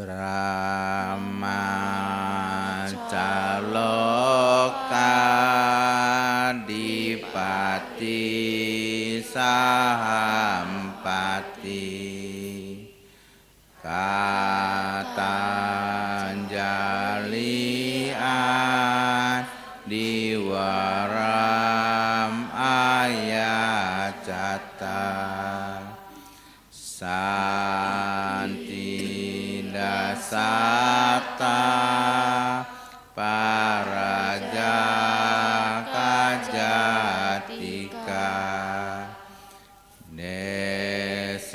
Brahmacaloka dipati sahampati katanjalian diwaram ayacata santi dasata paraja kajatika desetu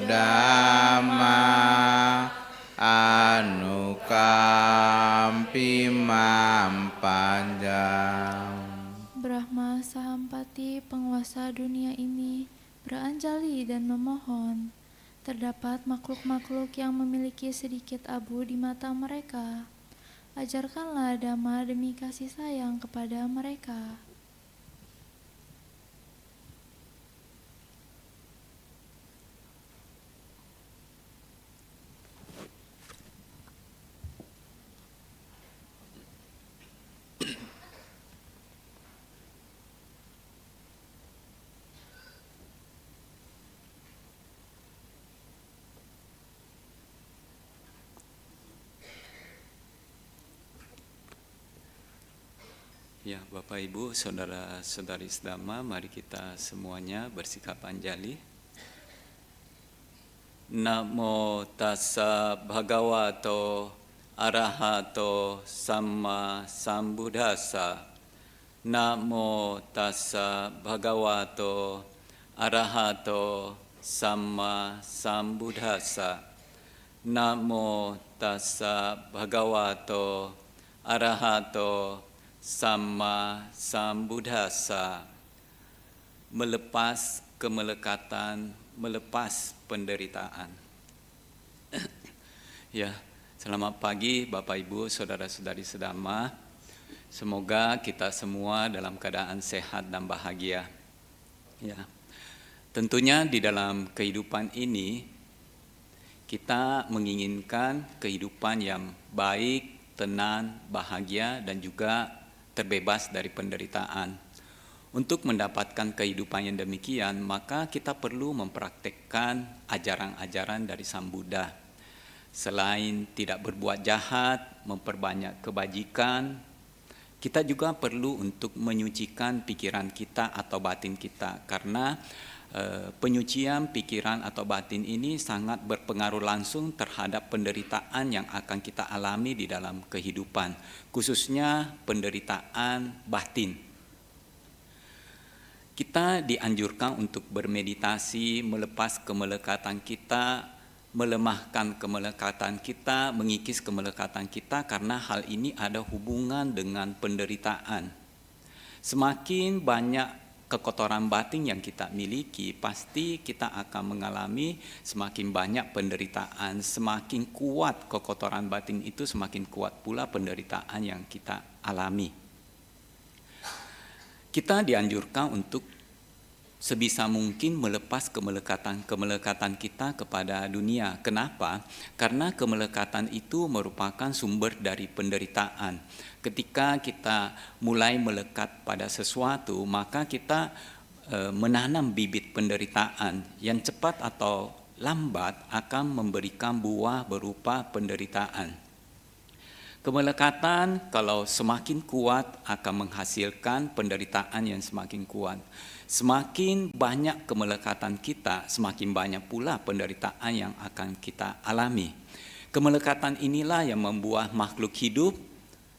dhamma anukampi mampanjang. Brahma Sahampati, penguasa dunia ini, beranjali dan memohon. Terdapat makhluk-makhluk yang memiliki sedikit abu di mata mereka. Ajarkanlah dhamma demi kasih sayang kepada mereka. Ya, Bapak Ibu, saudara-saudari sedama, mari kita semuanya bersikap anjali. Namo tassa bhagavato arahato samma sambuddhassa. Namo tassa bhagavato arahato samma sambuddhassa. Namo tassa bhagavato arahato Sama Sambuddhassa. Melepas kemelekatan, melepas penderitaan. Ya, selamat pagi Bapak Ibu, saudara-saudari sedama. Semoga kita semua dalam keadaan sehat dan bahagia. Ya, tentunya di dalam kehidupan ini kita menginginkan kehidupan yang baik, tenang, bahagia, dan juga terbebas dari penderitaan. Untuk mendapatkan kehidupan yang demikian, maka kita perlu mempraktekkan ajaran-ajaran dari Sang Buddha. Selain tidak berbuat jahat, memperbanyak kebajikan, kita juga perlu untuk menyucikan pikiran kita atau batin kita, karena penyucian pikiran atau batin ini sangat berpengaruh langsung terhadap penderitaan yang akan kita alami di dalam kehidupan, khususnya penderitaan batin. Kita dianjurkan untuk bermeditasi, melepas kemelekatan kita, melemahkan kemelekatan kita, mengikis kemelekatan kita, karena hal ini ada hubungan dengan penderitaan. Semakin banyak kekotoran batin yang kita miliki, pasti kita akan mengalami semakin banyak penderitaan. Semakin kuat kekotoran batin itu, semakin kuat pula penderitaan yang kita alami. Kita dianjurkan untuk sebisa mungkin melepas kemelekatan kita kepada dunia. Kenapa? Karena kemelekatan itu merupakan sumber dari penderitaan. Ketika kita mulai melekat pada sesuatu, maka kita menanam bibit penderitaan yang cepat atau lambat akan memberikan buah berupa penderitaan. Kemelekatan kalau semakin kuat akan menghasilkan penderitaan yang semakin kuat. Semakin banyak kemelekatan kita, semakin banyak pula penderitaan yang akan kita alami. Kemelekatan inilah yang membuat makhluk hidup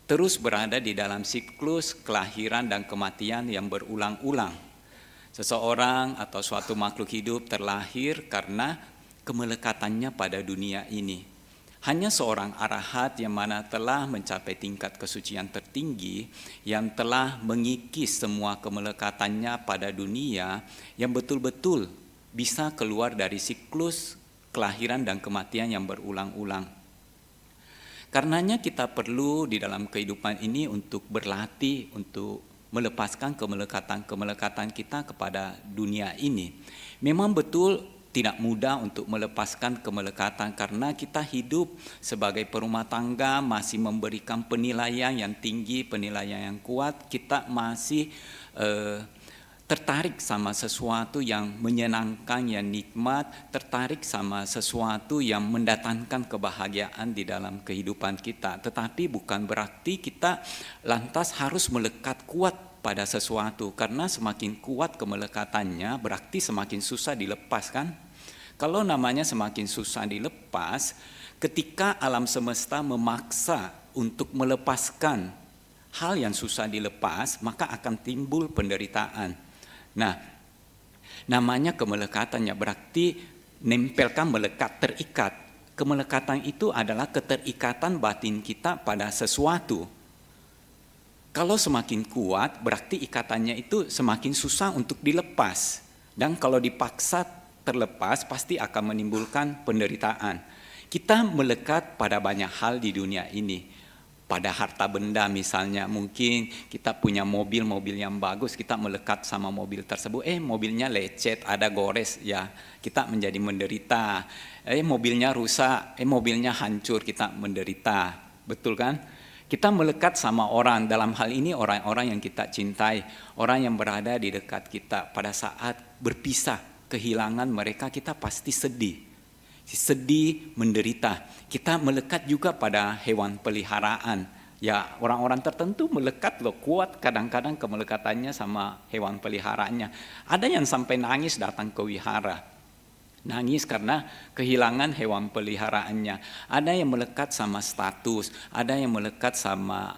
terus berada di dalam siklus kelahiran dan kematian yang berulang-ulang. Seseorang atau suatu makhluk hidup terlahir karena kemelekatannya pada dunia ini. Hanya seorang arahat yang mana telah mencapai tingkat kesucian tertinggi, yang telah mengikis semua kemelekatannya pada dunia, yang betul-betul bisa keluar dari siklus kelahiran dan kematian yang berulang-ulang. Karenanya kita perlu di dalam kehidupan ini untuk berlatih, untuk melepaskan kemelekatan-kemelekatan kita kepada dunia ini. Memang betul tidak mudah untuk melepaskan kemelekatan karena kita hidup sebagai perumah tangga masih memberikan penilaian yang tinggi, penilaian yang kuat, kita masih tertarik sama sesuatu yang menyenangkan, yang nikmat, tertarik sama sesuatu yang mendatangkan kebahagiaan di dalam kehidupan kita. Tetapi bukan berarti kita lantas harus melekat kuat pada sesuatu, karena semakin kuat kemelekatannya berarti semakin susah dilepas kan? Kalau namanya semakin susah dilepas, ketika alam semesta memaksa untuk melepaskan hal yang susah dilepas, maka akan timbul penderitaan. Nah, namanya kemelekatannya berarti nempelkan, melekat, terikat. Kemelekatan itu adalah keterikatan batin kita pada sesuatu. Kalau semakin kuat, berarti ikatannya itu semakin susah untuk dilepas. Dan kalau dipaksa terlepas, pasti akan menimbulkan penderitaan. Kita melekat pada banyak hal di dunia ini. Pada harta benda misalnya, mungkin kita punya mobil yang bagus, kita melekat sama mobil tersebut, mobilnya lecet, ada gores, ya kita menjadi menderita. Mobilnya rusak, mobilnya hancur, kita menderita. Betul kan? Kita melekat sama orang, dalam hal ini orang-orang yang kita cintai, orang yang berada di dekat kita. Pada saat berpisah, kehilangan mereka, kita pasti sedih, menderita. Kita melekat juga pada hewan peliharaan. Ya, orang-orang tertentu melekat loh, kuat kadang-kadang kemelekatannya sama hewan peliharaannya. Ada yang sampai nangis datang ke wihara. Nangis karena kehilangan hewan peliharaannya. Ada yang melekat sama status, ada yang melekat sama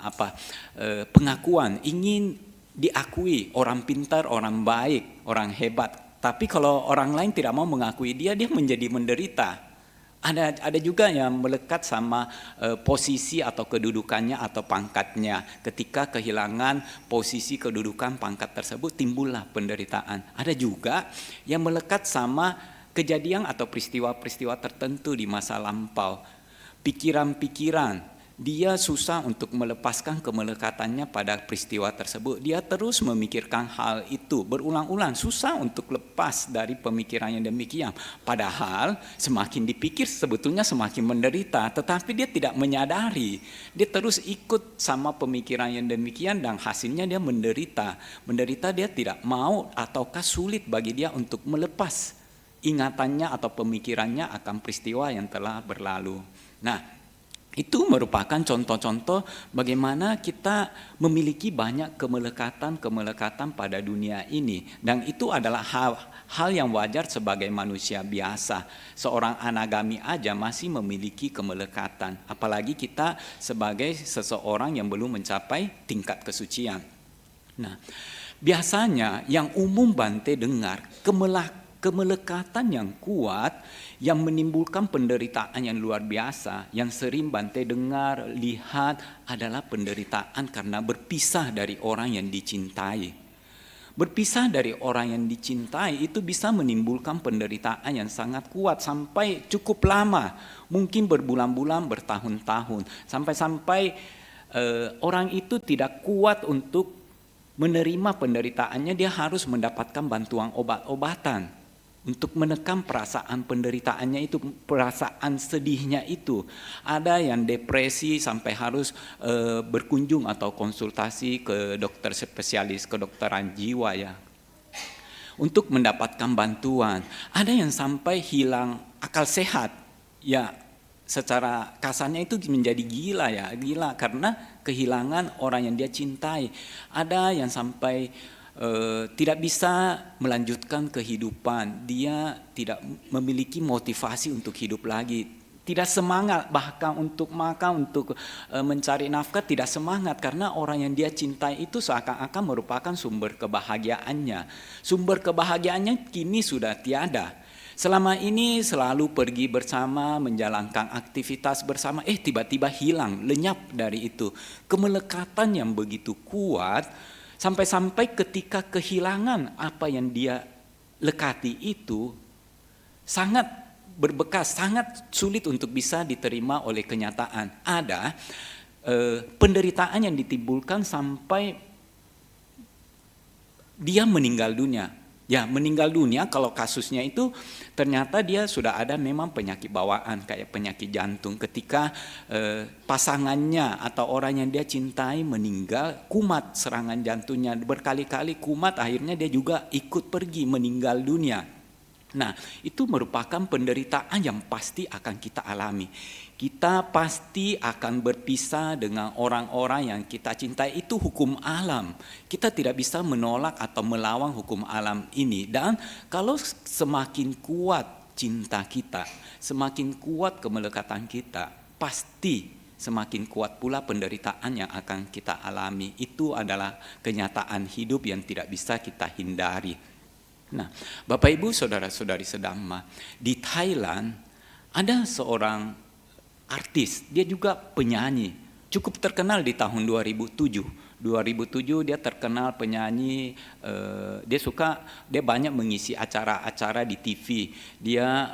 pengakuan, ingin diakui orang pintar, orang baik, orang hebat. Tapi kalau orang lain tidak mau mengakui dia menjadi menderita. Ada juga yang melekat sama posisi atau kedudukannya atau pangkatnya. Ketika kehilangan posisi, kedudukan, pangkat tersebut, timbullah penderitaan. Ada juga yang melekat sama kejadian atau peristiwa-peristiwa tertentu di masa lampau. Pikiran-pikiran. Dia susah untuk melepaskan kemelekatannya pada peristiwa tersebut. Dia terus memikirkan hal itu berulang-ulang, susah untuk lepas dari pemikiran yang demikian. Padahal semakin dipikir sebetulnya semakin menderita, tetapi dia tidak menyadari. Dia terus ikut sama pemikiran yang demikian dan hasilnya dia menderita. Menderita, dia tidak mau ataukah sulit bagi dia untuk melepas ingatannya atau pemikirannya akan peristiwa yang telah berlalu. Nah, itu merupakan contoh-contoh bagaimana kita memiliki banyak kemelekatan pada dunia ini. Dan itu adalah hal yang wajar sebagai manusia biasa. Seorang anagami aja masih memiliki kemelekatan. Apalagi kita sebagai seseorang yang belum mencapai tingkat kesucian. Nah, biasanya yang umum Bante dengar, kemelekatan yang kuat yang menimbulkan penderitaan yang luar biasa, yang sering Bante dengar, lihat adalah penderitaan karena berpisah dari orang yang dicintai. Berpisah dari orang yang dicintai itu bisa menimbulkan penderitaan yang sangat kuat sampai cukup lama, mungkin berbulan-bulan, bertahun-tahun, sampai orang itu tidak kuat untuk menerima penderitaannya, dia harus mendapatkan bantuan obat-obatan untuk menekan perasaan penderitaannya itu, perasaan sedihnya itu. Ada yang depresi sampai harus berkunjung atau konsultasi ke dokter spesialis, kedokteran jiwa ya, untuk mendapatkan bantuan. Ada yang sampai hilang akal sehat, ya secara kasarnya itu menjadi gila karena kehilangan orang yang dia cintai. Ada yang sampai tidak bisa melanjutkan kehidupan, dia tidak memiliki motivasi untuk hidup lagi, tidak semangat bahkan untuk makan, untuk mencari nafkah, tidak semangat karena orang yang dia cintai itu seakan-akan merupakan sumber kebahagiaannya. Sumber kebahagiaannya kini sudah tiada. Selama ini selalu pergi bersama, menjalankan aktivitas bersama, tiba-tiba hilang, lenyap dari itu. Kemelekatan yang begitu kuat, sampai-sampai ketika kehilangan apa yang dia lekati itu sangat berbekas, sangat sulit untuk bisa diterima oleh kenyataan. Ada penderitaan yang ditimbulkan sampai dia meninggal dunia. Ya, meninggal dunia kalau kasusnya itu ternyata dia sudah ada memang penyakit bawaan kayak penyakit jantung. Ketika pasangannya atau orang yang dia cintai meninggal, kumat serangan jantungnya berkali-kali kumat, akhirnya dia juga ikut pergi meninggal dunia. Nah, itu merupakan penderitaan yang pasti akan kita alami. Kita pasti akan berpisah dengan orang-orang yang kita cintai, itu hukum alam. Kita tidak bisa menolak atau melawan hukum alam ini. Dan kalau semakin kuat cinta kita, semakin kuat kemelekatan kita, pasti semakin kuat pula penderitaan yang akan kita alami. Itu adalah kenyataan hidup yang tidak bisa kita hindari. Nah, Bapak Ibu saudara-saudari sedama, di Thailand ada seorang artis, dia juga penyanyi, cukup terkenal di tahun 2007. 2007 dia terkenal penyanyi, dia banyak mengisi acara-acara di TV. Dia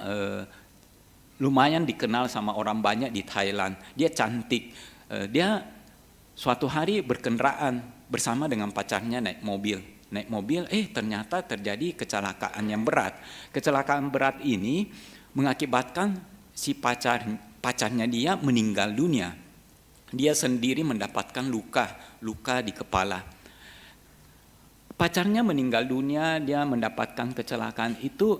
lumayan dikenal sama orang banyak di Thailand. Dia cantik. Dia suatu hari berkendaraan bersama dengan pacarnya naik mobil, ternyata terjadi kecelakaan yang berat. Kecelakaan berat ini mengakibatkan si pacarnya dia meninggal dunia. Dia sendiri mendapatkan luka di kepala. Pacarnya meninggal dunia, dia mendapatkan kecelakaan itu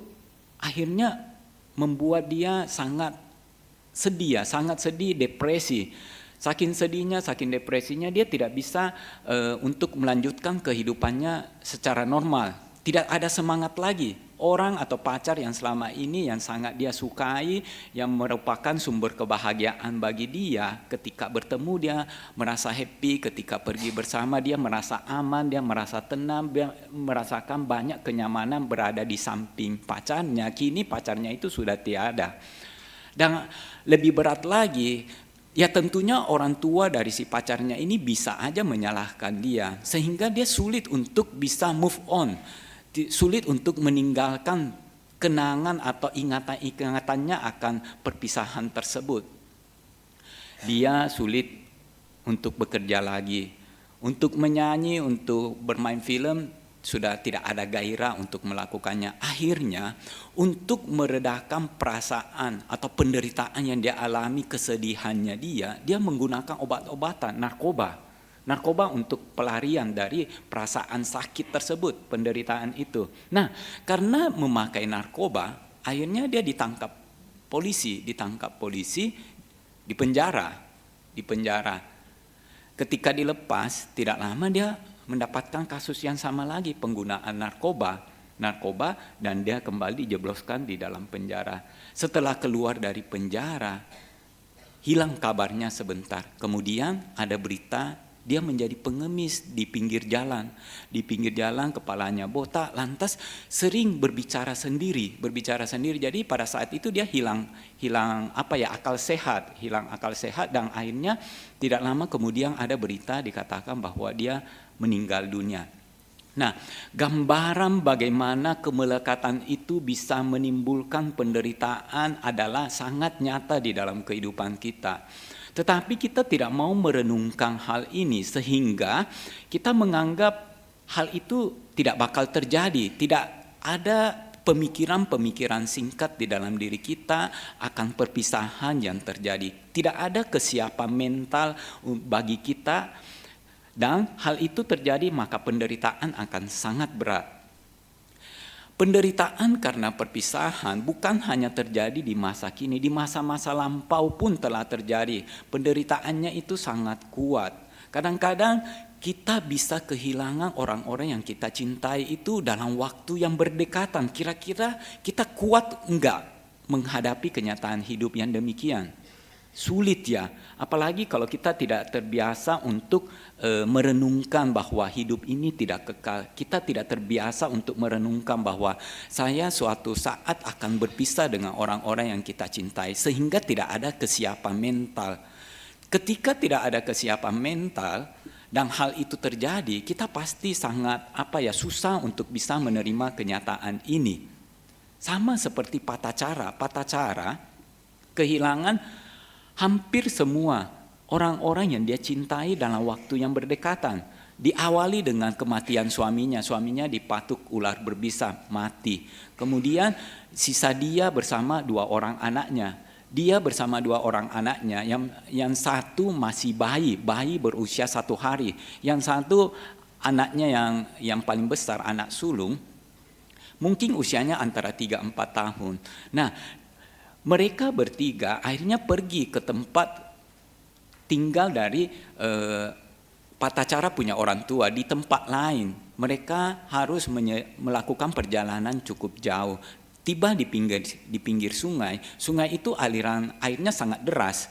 akhirnya membuat dia sangat sedih, depresi. Saking sedihnya, saking depresinya, dia tidak bisa untuk melanjutkan kehidupannya secara normal. Tidak ada semangat lagi. Orang atau pacar yang selama ini yang sangat dia sukai, yang merupakan sumber kebahagiaan bagi dia, ketika bertemu dia merasa happy, ketika pergi bersama dia merasa aman, dia merasa tenang, dia merasakan banyak kenyamanan berada di samping pacarnya. Kini pacarnya itu sudah tiada. Dan lebih berat lagi, ya tentunya orang tua dari si pacarnya ini bisa aja menyalahkan dia, sehingga dia sulit untuk bisa move on, sulit untuk meninggalkan kenangan atau ingatannya akan perpisahan tersebut. Dia sulit untuk bekerja lagi, untuk menyanyi, untuk bermain film, sudah tidak ada gairah untuk melakukannya. Akhirnya untuk meredakan perasaan atau penderitaan yang dia alami, kesedihannya dia menggunakan obat-obatan, narkoba untuk pelarian dari perasaan sakit tersebut, penderitaan itu. Nah, karena memakai narkoba, akhirnya dia ditangkap polisi, di penjara. Ketika dilepas, tidak lama dia mendapatkan kasus yang sama lagi, penggunaan narkoba, dan dia kembali dijebloskan di dalam penjara. Setelah keluar dari penjara, hilang kabarnya sebentar. Kemudian ada berita dia menjadi pengemis di pinggir jalan. Di pinggir jalan kepalanya botak, lantas sering berbicara sendiri. Jadi pada saat itu dia hilang akal sehat, dan akhirnya tidak lama kemudian ada berita dikatakan bahwa dia meninggal dunia. Nah, gambaran bagaimana kemelekatan itu bisa menimbulkan penderitaan adalah sangat nyata di dalam kehidupan kita. Tetapi kita tidak mau merenungkan hal ini, sehingga kita menganggap hal itu tidak bakal terjadi. Tidak ada pemikiran singkat di dalam diri kita akan perpisahan yang terjadi. Tidak ada kesiapan mental bagi kita, dan hal itu terjadi maka penderitaan akan sangat berat. Penderitaan karena perpisahan bukan hanya terjadi di masa kini, di masa-masa lampau pun telah terjadi. Penderitaannya itu sangat kuat. Kadang-kadang kita bisa kehilangan orang-orang yang kita cintai itu dalam waktu yang berdekatan. Kira-kira kita kuat enggak menghadapi kenyataan hidup yang demikian? Sulit ya, apalagi kalau kita tidak terbiasa untuk merenungkan bahwa hidup ini tidak kekal. Kita tidak terbiasa untuk merenungkan bahwa saya suatu saat akan berpisah dengan orang-orang yang kita cintai, sehingga tidak ada kesiapan mental. Ketika tidak ada kesiapan mental dan hal itu terjadi, kita pasti sangat susah untuk bisa menerima kenyataan ini. Sama seperti patah cara kehilangan hampir semua orang-orang yang dia cintai dalam waktu yang berdekatan. Diawali dengan kematian suaminya. Suaminya dipatuk ular berbisa, mati. Kemudian sisa dia bersama 2 orang anaknya. Dia bersama 2 orang anaknya, yang satu masih bayi berusia 1 hari. Yang satu anaknya yang paling besar, anak sulung, mungkin usianya antara 3-4 tahun. Nah, mereka bertiga akhirnya pergi ke tempat tinggal dari Patacara punya orang tua di tempat lain. Mereka harus melakukan perjalanan cukup jauh. Tiba di pinggir sungai. Sungai itu aliran airnya sangat deras.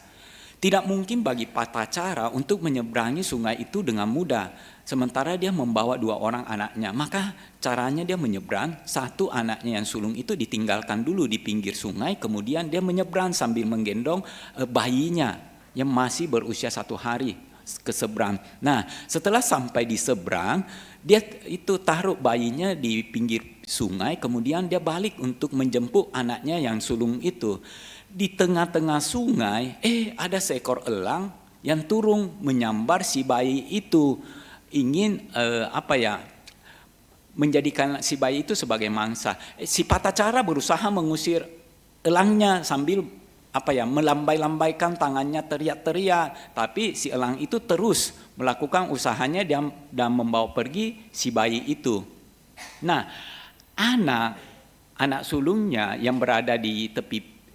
Tidak mungkin bagi Patacara untuk menyeberangi sungai itu dengan mudah. Sementara dia membawa 2 orang anaknya. Maka caranya dia menyeberang. Satu anaknya yang sulung itu ditinggalkan dulu di pinggir sungai. Kemudian dia menyeberang sambil menggendong bayinya yang masih berusia 1 hari ke seberang. Nah, setelah sampai di seberang, dia itu taruh bayinya di pinggir sungai, kemudian dia balik untuk menjemput anaknya yang sulung itu. Di tengah-tengah sungai, ada seekor elang yang turun menyambar si bayi itu, ingin menjadikan si bayi itu sebagai mangsa. Si Patacara berusaha mengusir elangnya sambil melambai-lambaikan tangannya, teriak-teriak, tapi si elang itu terus melakukan usahanya dan membawa pergi si bayi itu. Nah, anak sulungnya yang berada di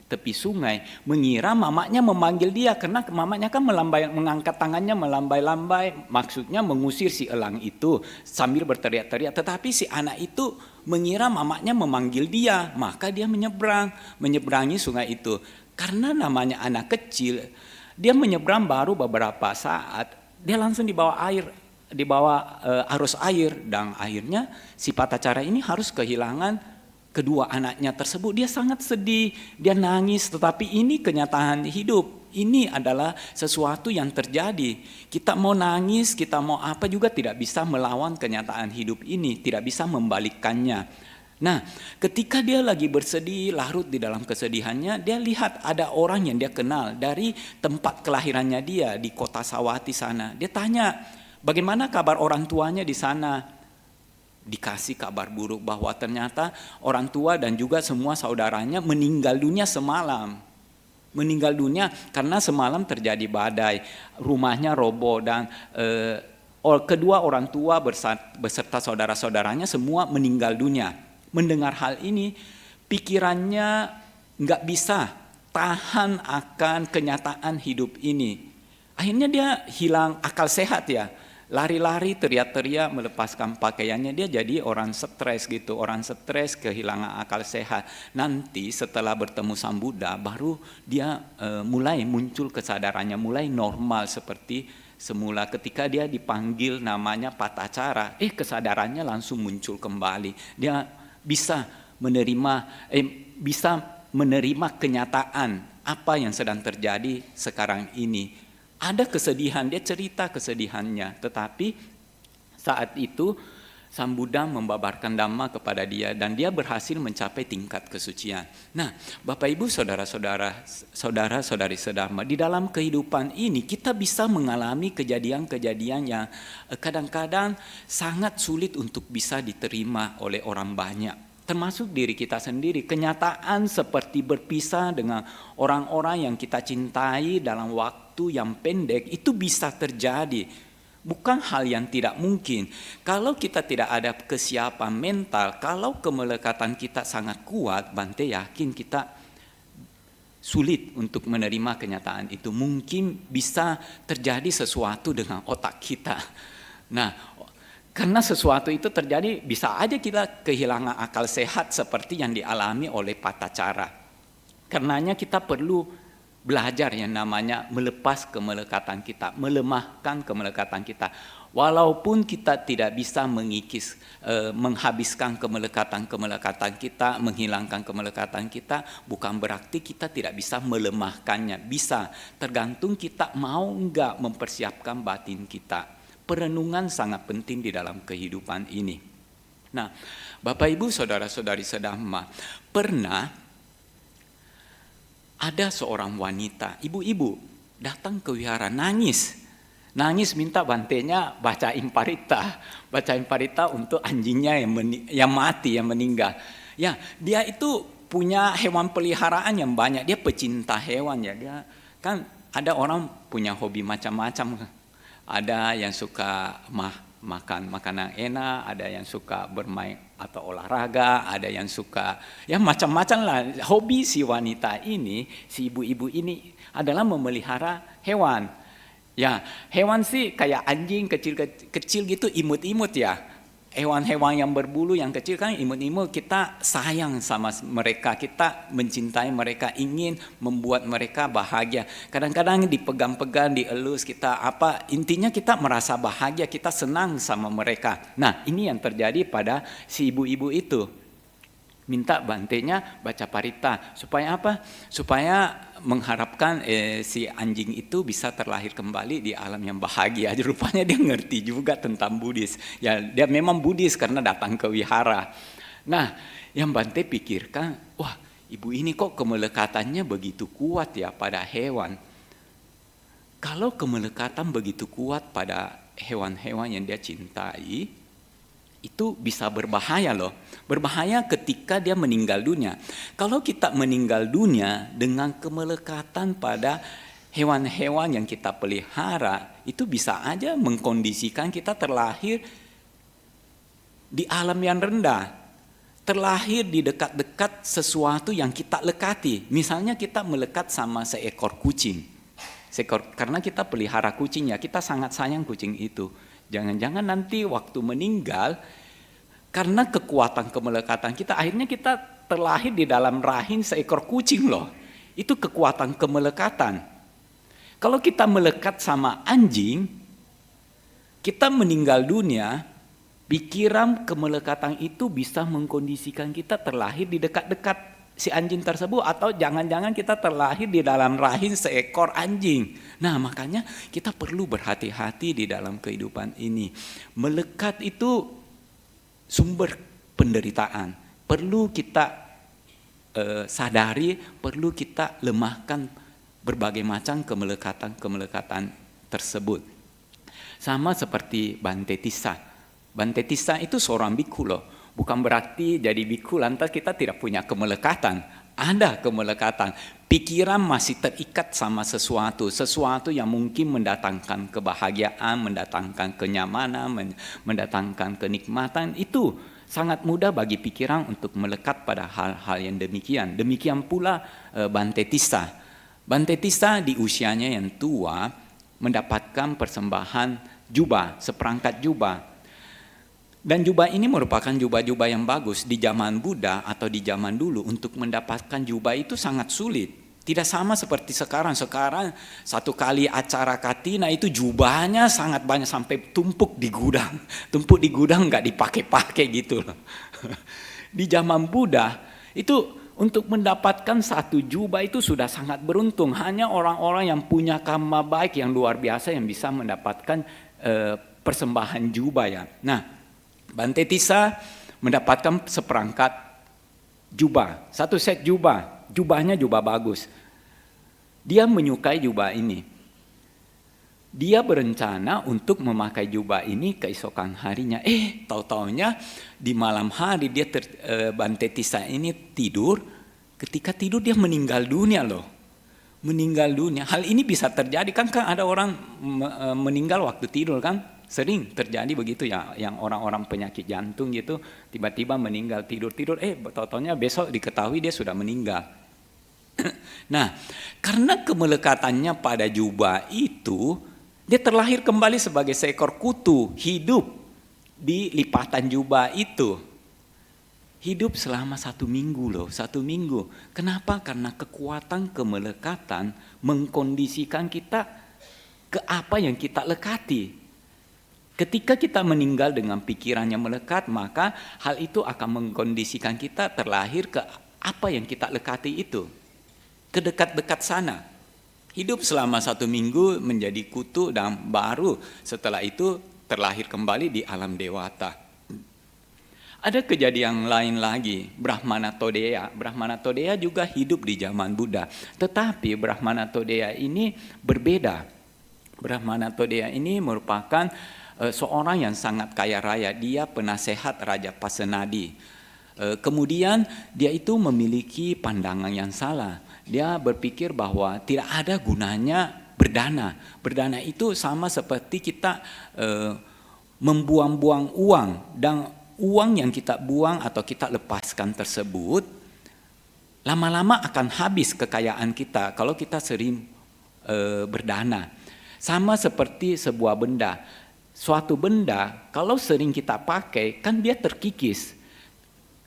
tepi sungai mengira mamanya memanggil dia, karena mamanya kan mengangkat tangannya melambai-lambai, maksudnya mengusir si elang itu sambil berteriak-teriak. Tetapi si anak itu mengira mamanya memanggil dia, maka dia menyeberangi sungai itu. Karena namanya anak kecil, dia menyeberang baru beberapa saat, dia langsung dibawa arus air, dan akhirnya si Patacara ini harus kehilangan kedua anaknya tersebut. Dia sangat sedih, dia nangis, tetapi ini kenyataan hidup. Ini adalah sesuatu yang terjadi. Kita mau nangis, kita mau apa juga tidak bisa melawan kenyataan hidup ini, tidak bisa membalikkannya. Nah, ketika dia lagi bersedih, larut di dalam kesedihannya, dia lihat ada orang yang dia kenal dari tempat kelahirannya dia di kota Sawati sana. Dia tanya, bagaimana kabar orang tuanya di sana? Dikasih kabar buruk bahwa ternyata orang tua dan juga semua saudaranya meninggal dunia semalam. Meninggal dunia karena semalam terjadi badai, rumahnya roboh, dan kedua orang tua beserta saudara-saudaranya semua meninggal dunia. Mendengar hal ini, pikirannya nggak bisa tahan akan kenyataan hidup ini. Akhirnya dia hilang akal sehat ya. Lari-lari, teriak-teriak, melepaskan pakaiannya. Dia jadi orang stres gitu. Orang stres, kehilangan akal sehat. Nanti setelah bertemu Sang Buddha, baru dia mulai muncul kesadarannya, mulai normal seperti semula. Ketika dia dipanggil namanya Patacara, kesadarannya langsung muncul kembali. Dia bisa menerima kenyataan apa yang sedang terjadi sekarang ini. Ada kesedihan, dia cerita kesedihannya, tetapi saat itu Sang Buddha membabarkan Dhamma kepada dia dan dia berhasil mencapai tingkat kesucian. Nah, Bapak Ibu saudara-saudari sedharma, di dalam kehidupan ini kita bisa mengalami kejadian-kejadian yang kadang-kadang sangat sulit untuk bisa diterima oleh orang banyak, termasuk diri kita sendiri. Kenyataan seperti berpisah dengan orang-orang yang kita cintai dalam waktu yang pendek itu bisa terjadi. Bukan hal yang tidak mungkin. Kalau kita tidak ada kesiapan mental, kalau kemelekatan kita sangat kuat, Bante yakin kita sulit untuk menerima kenyataan itu. Mungkin bisa terjadi sesuatu dengan otak kita. Nah, karena sesuatu itu terjadi, bisa aja kita kehilangan akal sehat seperti yang dialami oleh Patacara. Karenanya kita perlu belajar yang namanya melepas kemelekatan kita, melemahkan kemelekatan kita. Walaupun kita tidak bisa menghabiskan kemelekatan kita, menghilangkan kemelekatan kita, bukan berarti kita tidak bisa melemahkannya. Bisa, tergantung kita mau enggak mempersiapkan batin kita. Perenungan sangat penting di dalam kehidupan ini. Nah, Bapak Ibu saudara-saudari sedhamma, pernah ada seorang wanita, ibu-ibu, datang ke wihara nangis nangis minta bantenya bacain parita untuk anjingnya yang mati, yang meninggal. Ya, dia itu punya hewan peliharaan yang banyak, dia pecinta hewan ya. Dia kan ada orang punya hobi macam-macam. Ada yang suka makan makanan enak, ada yang suka bermain atau olahraga, ada yang suka ya macam-macam lah. Hobi si wanita ini, si ibu-ibu ini adalah memelihara hewan. Ya, hewan sih kayak anjing kecil gitu, imut-imut ya. Hewan-hewan yang berbulu yang kecil kan imut-imut, kita sayang sama mereka, kita mencintai mereka, ingin membuat mereka bahagia. Kadang-kadang dipegang-pegang, dielus, kita intinya kita merasa bahagia, kita senang sama mereka. Nah, ini yang terjadi pada si ibu-ibu itu. Minta bantenya baca parita supaya apa? Supaya mengharapkan si anjing itu bisa terlahir kembali di alam yang bahagia. Rupanya dia ngerti juga tentang Buddhis. Ya, dia memang Buddhis karena datang ke wihara. Nah, yang Bante pikirkan, wah, ibu ini kok kemelekatannya begitu kuat ya pada hewan. Kalau kemelekatan begitu kuat pada hewan-hewan yang dia cintai, itu bisa berbahaya loh. Berbahaya ketika dia meninggal dunia. Kalau kita meninggal dunia dengan kemelekatan pada hewan-hewan yang kita pelihara, itu bisa aja mengkondisikan kita terlahir di alam yang rendah. Terlahir di dekat-dekat sesuatu yang kita lekati. Misalnya kita melekat sama seekor kucing. Karena kita pelihara kucing ya, kita sangat sayang kucing itu. Jangan-jangan nanti waktu meninggal, karena kekuatan kemelekatan kita, akhirnya kita terlahir di dalam rahim seekor kucing loh. Itu kekuatan kemelekatan. Kalau kita melekat sama anjing, kita meninggal dunia, pikiran kemelekatan itu bisa mengkondisikan kita terlahir di dekat-dekat si anjing tersebut, atau jangan-jangan kita terlahir di dalam rahim seekor anjing. Nah, makanya kita perlu berhati-hati di dalam kehidupan ini. Melekat itu sumber penderitaan. Perlu kita sadari, perlu kita lemahkan berbagai macam kemelekatan tersebut. Sama seperti Bante Tissa. Bante Tissa itu seorang biku loh. Bukan berarti jadi biku lantas kita tidak punya kemelekatan. Ada kemelekatan. Pikiran masih terikat sama sesuatu yang mungkin mendatangkan kebahagiaan, mendatangkan kenyamanan, mendatangkan kenikmatan. Itu sangat mudah bagi pikiran untuk melekat pada hal-hal yang demikian. Demikian pula Bante Tissa. Bante Tissa di usianya yang tua mendapatkan persembahan jubah, seperangkat jubah. Dan jubah ini merupakan jubah-jubah yang bagus. Di zaman Buddha atau di zaman dulu, untuk mendapatkan jubah itu sangat sulit. Tidak sama seperti sekarang. Sekarang satu kali acara katina itu jubahnya sangat banyak sampai tumpuk di gudang. Tumpuk di gudang nggak dipakai-pakai gitu loh. Di zaman Buddha itu untuk mendapatkan satu jubah itu sudah sangat beruntung. Hanya orang-orang yang punya karma baik yang luar biasa yang bisa mendapatkan persembahan jubah ya. Nah, Bante Tissa mendapatkan seperangkat jubah, satu set jubah, jubahnya jubah bagus. Dia menyukai jubah ini. Dia berencana untuk memakai jubah ini keesokan harinya. Tahu-taunya di malam hari dia Bante Tissa ini tidur. Ketika tidur dia meninggal dunia loh. Meninggal dunia. Hal ini bisa terjadi kan ada orang meninggal waktu tidur kan? Sering terjadi begitu ya, yang orang-orang penyakit jantung gitu tiba-tiba meninggal tidur-tidur, tahu-taunya besok diketahui dia sudah meninggal. Nah, karena kemelekatannya pada jubah itu, dia terlahir kembali sebagai seekor kutu, hidup di lipatan jubah itu. Hidup selama 1 minggu loh, 1 minggu. Kenapa? Karena kekuatan kemelekatan mengkondisikan kita ke apa yang kita lekati. Ketika kita meninggal dengan pikiran yang melekat, maka hal itu akan mengkondisikan kita terlahir ke apa yang kita lekati itu. Ke dekat-dekat sana. Hidup selama 1 minggu menjadi kutu dan baru setelah itu terlahir kembali di alam dewata. Ada kejadian lain lagi, Brahmanatodeya. Brahmanatodeya juga hidup di zaman Buddha. Tetapi Brahmanatodeya ini berbeda. Brahmana Todea ini merupakan seorang yang sangat kaya raya. Dia penasehat Raja Pasenadi. Kemudian dia itu memiliki pandangan yang salah. Dia berpikir bahwa tidak ada gunanya berdana. Berdana itu sama seperti kita membuang-buang uang, dan uang yang kita buang atau kita lepaskan tersebut lama-lama akan habis kekayaan kita kalau kita sering berdana. Sama seperti sebuah benda. Suatu benda kalau sering kita pakai kan dia terkikis.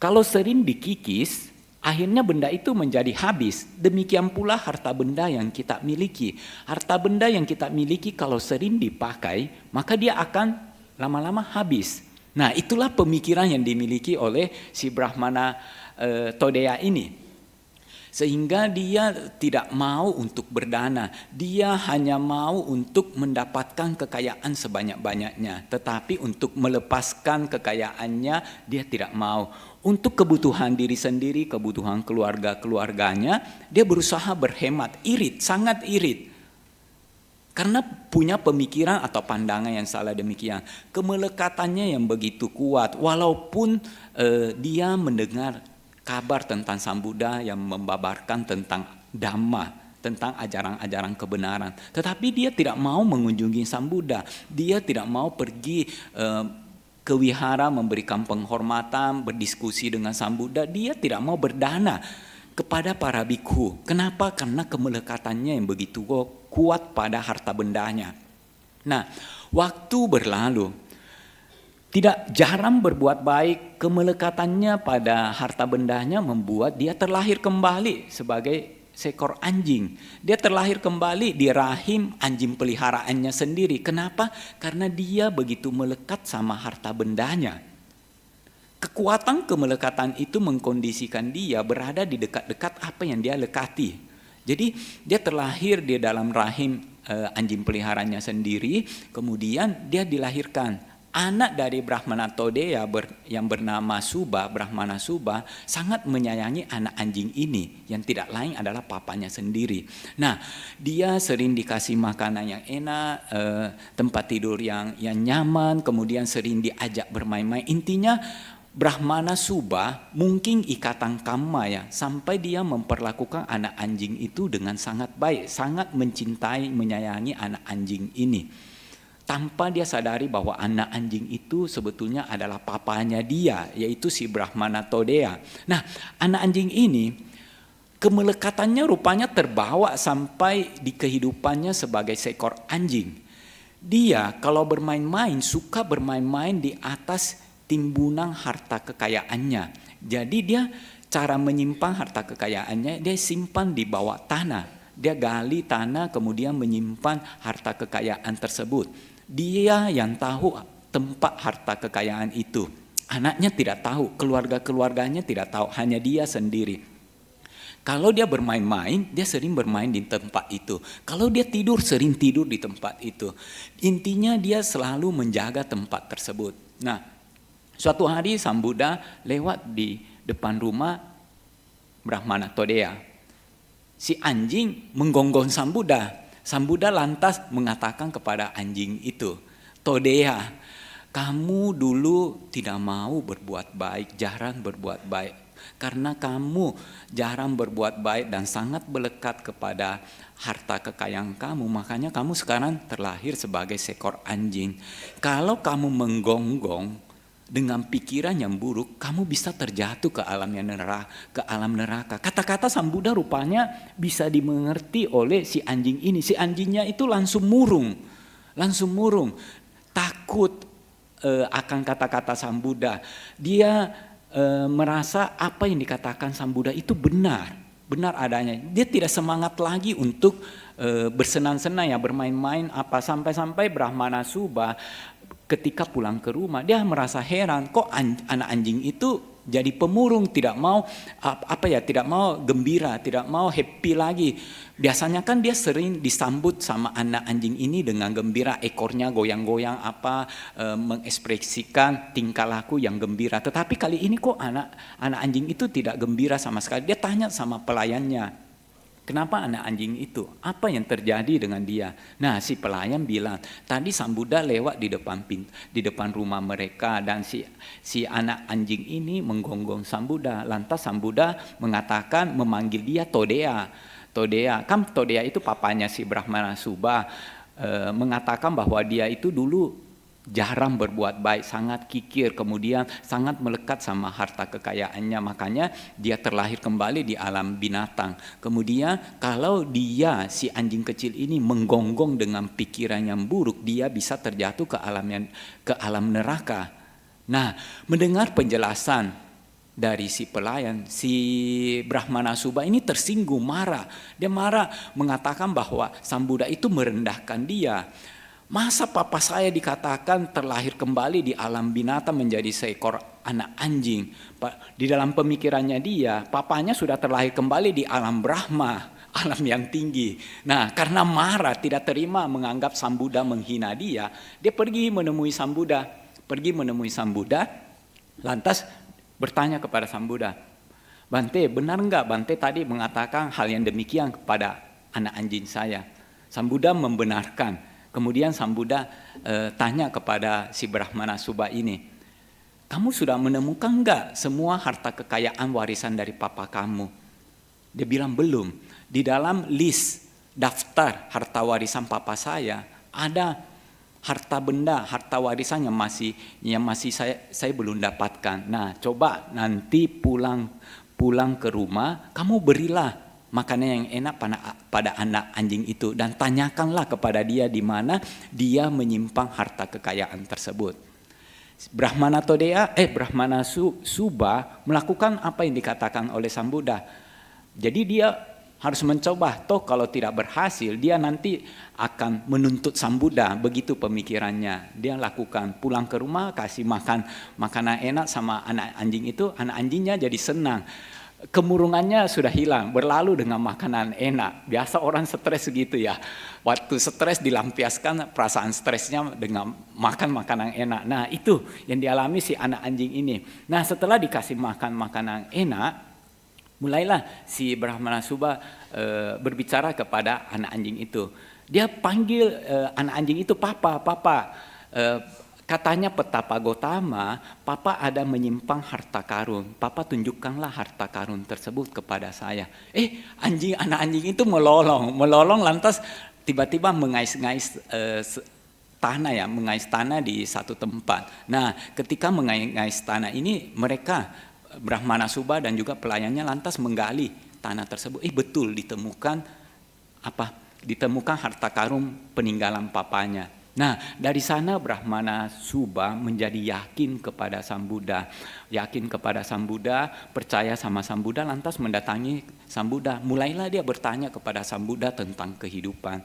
Kalau sering dikikis, akhirnya benda itu menjadi habis. Demikian pula harta benda yang kita miliki. Harta benda yang kita miliki kalau sering dipakai, maka dia akan lama-lama habis. Nah, itulah pemikiran yang dimiliki oleh si Brahmana Todea ini. Sehingga dia tidak mau untuk berdana. Dia hanya mau untuk mendapatkan kekayaan sebanyak-banyaknya. Tetapi untuk melepaskan kekayaannya, dia tidak mau. Untuk kebutuhan diri sendiri, kebutuhan keluarga-keluarganya, dia berusaha berhemat, irit, sangat irit. Karena punya pemikiran atau pandangan yang salah demikian. Kemelekatannya yang begitu kuat, walaupun dia mendengar kabar tentang Sang Buddha yang membabarkan tentang Dhamma, tentang ajaran-ajaran kebenaran. Tetapi dia tidak mau mengunjungi Sang Buddha. Dia tidak mau pergi ke wihara memberikan penghormatan, berdiskusi dengan Sang Buddha. Dia tidak mau berdana kepada para bikhu. Kenapa? Karena kemelekatannya yang begitu kuat pada harta bendanya. Nah, waktu berlalu, tidak jarang berbuat baik, kemelekatannya pada harta bendanya membuat dia terlahir kembali sebagai seekor anjing. Dia terlahir kembali di rahim anjing peliharaannya sendiri. Kenapa? Karena dia begitu melekat sama harta bendanya. Kekuatan kemelekatan itu mengkondisikan dia berada di dekat-dekat apa yang dia lekati. Jadi dia terlahir di dalam rahim anjing peliharaannya sendiri, kemudian dia dilahirkan. Anak dari Brahmana Todea yang bernama Subha, Brahmana Subha, sangat menyayangi anak anjing ini yang tidak lain adalah papanya sendiri. Nah, dia sering dikasih makanan yang enak, tempat tidur yang nyaman, kemudian sering diajak bermain-main. Intinya Brahmana Subha mungkin ikatan karma ya, sampai dia memperlakukan anak anjing itu dengan sangat baik, sangat mencintai, menyayangi anak anjing ini. Tanpa dia sadari bahwa anak anjing itu sebetulnya adalah papanya dia, yaitu si Brahmana Todea. Nah, anak anjing ini kemelekatannya rupanya terbawa sampai di kehidupannya sebagai seekor anjing. Dia kalau bermain-main suka bermain-main di atas timbunan harta kekayaannya. Jadi dia cara menyimpan harta kekayaannya, dia simpan di bawah tanah. Dia gali tanah kemudian menyimpan harta kekayaan tersebut. Dia yang tahu tempat harta kekayaan itu. Anaknya tidak tahu, keluarga-keluarganya tidak tahu, hanya dia sendiri. Kalau dia bermain-main, dia sering bermain di tempat itu. Kalau dia tidur, sering tidur di tempat itu. Intinya dia selalu menjaga tempat tersebut. Nah, suatu hari Sang Buddha lewat di depan rumah Brahmana Todea. Si anjing menggonggong Sang Buddha. Sang Buddha lantas mengatakan kepada anjing itu, Todea, kamu dulu tidak mau berbuat baik, jarang berbuat baik. Karena kamu jarang berbuat baik dan sangat melekat kepada harta kekayaan kamu, makanya kamu sekarang terlahir sebagai seekor anjing. Kalau kamu menggonggong dengan pikiran yang buruk, kamu bisa terjatuh ke alam neraka. Kata-kata Sang Buddha rupanya bisa dimengerti oleh si anjing ini. Si anjingnya itu langsung murung, takut akan kata-kata Sang Buddha. Dia merasa apa yang dikatakan Sang Buddha itu benar adanya. Dia tidak semangat lagi untuk bersenang-senang ya, bermain-main apa, sampai-sampai Brahmana Subha ketika pulang ke rumah dia merasa heran, kok anak anjing itu jadi pemurung, tidak mau tidak mau gembira, tidak mau happy lagi. Biasanya kan dia sering disambut sama anak anjing ini dengan gembira, ekornya goyang-goyang mengekspresikan tingkah laku yang gembira. Tetapi kali ini kok anak anjing itu tidak gembira sama sekali. Dia tanya sama pelayannya, Kenapa anak anjing itu? Apa yang terjadi dengan dia? Nah, si pelayan bilang, tadi sang Buddha lewat di depan rumah mereka dan si anak anjing ini menggonggong sang Buddha. Lantas sang Buddha mengatakan, memanggil dia Todea. Todea itu papanya si Brahmana Subha, mengatakan bahwa dia itu dulu jarang berbuat baik, sangat kikir, kemudian sangat melekat sama harta kekayaannya, makanya dia terlahir kembali di alam binatang. Kemudian kalau dia, si anjing kecil ini menggonggong dengan pikiran yang buruk, dia bisa terjatuh ke alam neraka. Nah, mendengar penjelasan dari si pelayan, si Brahmana Subha ini tersinggung, marah. Dia marah, mengatakan bahwa sang Buddha itu merendahkan dia. Masa papa saya dikatakan terlahir kembali di alam binatang menjadi seekor anak anjing? Di dalam pemikirannya dia, papanya sudah terlahir kembali di alam Brahma, alam yang tinggi. Nah, karena marah, tidak terima, menganggap sang Buddha menghina dia pergi menemui sang Buddha. Lantas bertanya kepada sang Buddha, Bante, benar enggak Bante tadi mengatakan hal yang demikian kepada anak anjing saya? Sang Buddha membenarkan. Kemudian sang Buddha tanya kepada si Brahmana Subha ini, kamu sudah menemukan enggak semua harta kekayaan warisan dari papa kamu? Dia bilang belum. Di dalam list daftar harta warisan papa saya ada harta benda, harta warisan yang masih saya belum dapatkan. Nah, coba nanti pulang ke rumah, kamu berilah makanan yang enak pada anak anjing itu dan tanyakanlah kepada dia di mana dia menyimpan harta kekayaan tersebut. Brahmana Subha melakukan apa yang dikatakan oleh sang Buddha. Jadi dia harus mencoba, toh kalau tidak berhasil dia nanti akan menuntut sang Buddha, begitu pemikirannya. Dia lakukan, pulang ke rumah kasih makanan enak sama anak anjing itu, anak anjingnya jadi senang. Kemurungannya sudah hilang, berlalu dengan makanan enak. Biasa orang stres gitu ya. Waktu stres dilampiaskan perasaan stresnya dengan makan makanan enak. Nah, itu yang dialami si anak anjing ini. Nah, setelah dikasih makan makanan enak, mulailah si Brahmana Subha berbicara kepada anak anjing itu. Dia panggil anak anjing itu papa. Katanya Petapa Gotama, papa ada menyimpan harta karun. Papa tunjukkanlah harta karun tersebut kepada saya. Anak anjing itu melolong lantas tiba-tiba mengais-ngais tanah di satu tempat. Nah, ketika mengais tanah ini, mereka Brahmana Subha dan juga pelayannya lantas menggali tanah tersebut. Betul ditemukan harta karun peninggalan papanya. Nah, dari sana Brahmana Subha menjadi yakin kepada sang Buddha. Percaya sama sang Buddha, lantas mendatangi sang Buddha. Mulailah dia bertanya kepada sang Buddha tentang kehidupan.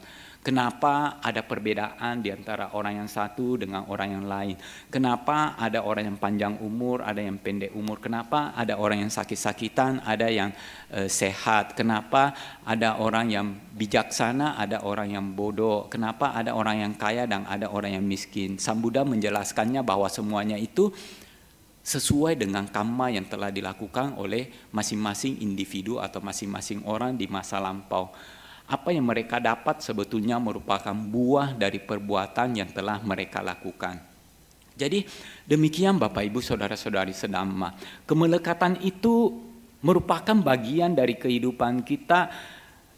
Kenapa ada perbedaan di antara orang yang satu dengan orang yang lain? Kenapa ada orang yang panjang umur, ada yang pendek umur? Kenapa ada orang yang sakit-sakitan, ada yang sehat? Kenapa ada orang yang bijaksana, ada orang yang bodoh? Kenapa ada orang yang kaya dan ada orang yang miskin? Sang Buddha menjelaskannya bahwa semuanya itu sesuai dengan karma yang telah dilakukan oleh masing-masing individu atau masing-masing orang di masa lampau. Apa yang mereka dapat sebetulnya merupakan buah dari perbuatan yang telah mereka lakukan. Jadi demikian Bapak Ibu Saudara-saudari sedama. Kemelekatan itu merupakan bagian dari kehidupan kita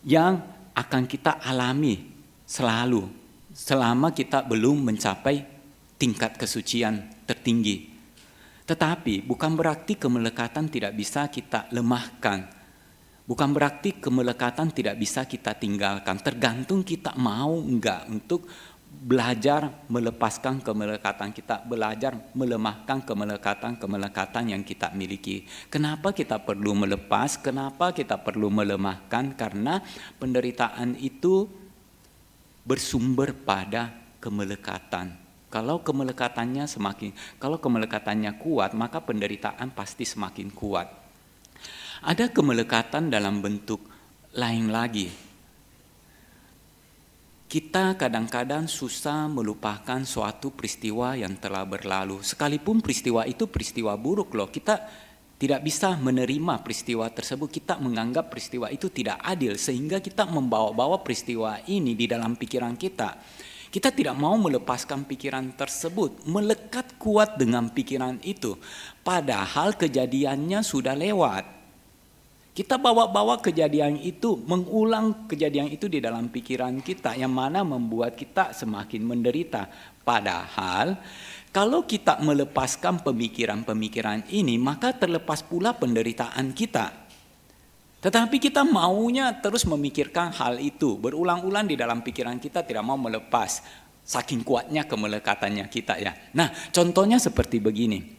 yang akan kita alami selalu selama kita belum mencapai tingkat kesucian tertinggi. Tetapi bukan berarti kemelekatan tidak bisa kita lemahkan. Bukan berarti kemelekatan tidak bisa kita tinggalkan. Tergantung kita mau enggak untuk belajar melepaskan kemelekatan kita, belajar melemahkan kemelekatan yang kita miliki. Kenapa kita perlu melepas? Kenapa kita perlu melemahkan? Karena penderitaan itu bersumber pada kemelekatan. Kalau kemelekatannya kuat, maka penderitaan pasti semakin kuat. Ada kemelekatan dalam bentuk lain lagi. Kita kadang-kadang susah melupakan suatu peristiwa yang telah berlalu. Sekalipun peristiwa itu peristiwa buruk loh. Kita tidak bisa menerima peristiwa tersebut. Kita menganggap peristiwa itu tidak adil sehingga kita membawa-bawa peristiwa ini di dalam pikiran kita. Kita tidak mau melepaskan pikiran tersebut, melekat kuat dengan pikiran itu. Padahal kejadiannya sudah lewat. Kita bawa-bawa kejadian itu, mengulang kejadian itu di dalam pikiran kita yang mana membuat kita semakin menderita. Padahal kalau kita melepaskan pemikiran-pemikiran ini, maka terlepas pula penderitaan kita. Tetapi kita maunya terus memikirkan hal itu, berulang-ulang di dalam pikiran kita, tidak mau melepas. Saking kuatnya kemelekatannya kita ya. Nah, contohnya seperti begini.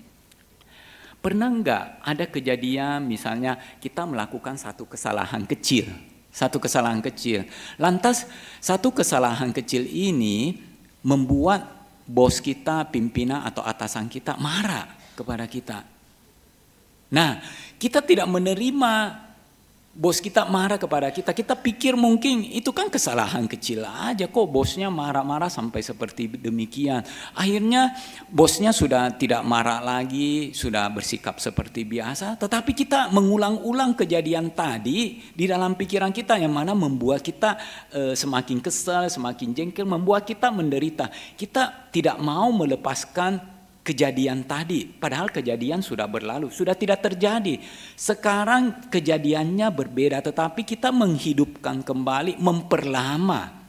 Pernah enggak ada kejadian misalnya kita melakukan satu kesalahan kecil. Lantas satu kesalahan kecil ini membuat bos kita, pimpinan atau atasan kita marah kepada kita. Nah, kita tidak menerima bos kita marah kepada kita. Kita pikir mungkin itu kan kesalahan kecil aja, kok bosnya marah-marah sampai seperti demikian. Akhirnya bosnya sudah tidak marah lagi, sudah bersikap seperti biasa. Tetapi kita mengulang-ulang kejadian tadi di dalam pikiran kita yang mana membuat kita semakin kesal, semakin jengkel, membuat kita menderita. Kita tidak mau melepaskan kejadian tadi, padahal kejadian sudah berlalu, sudah tidak terjadi. Sekarang kejadiannya berbeda, tetapi kita menghidupkan kembali, memperlama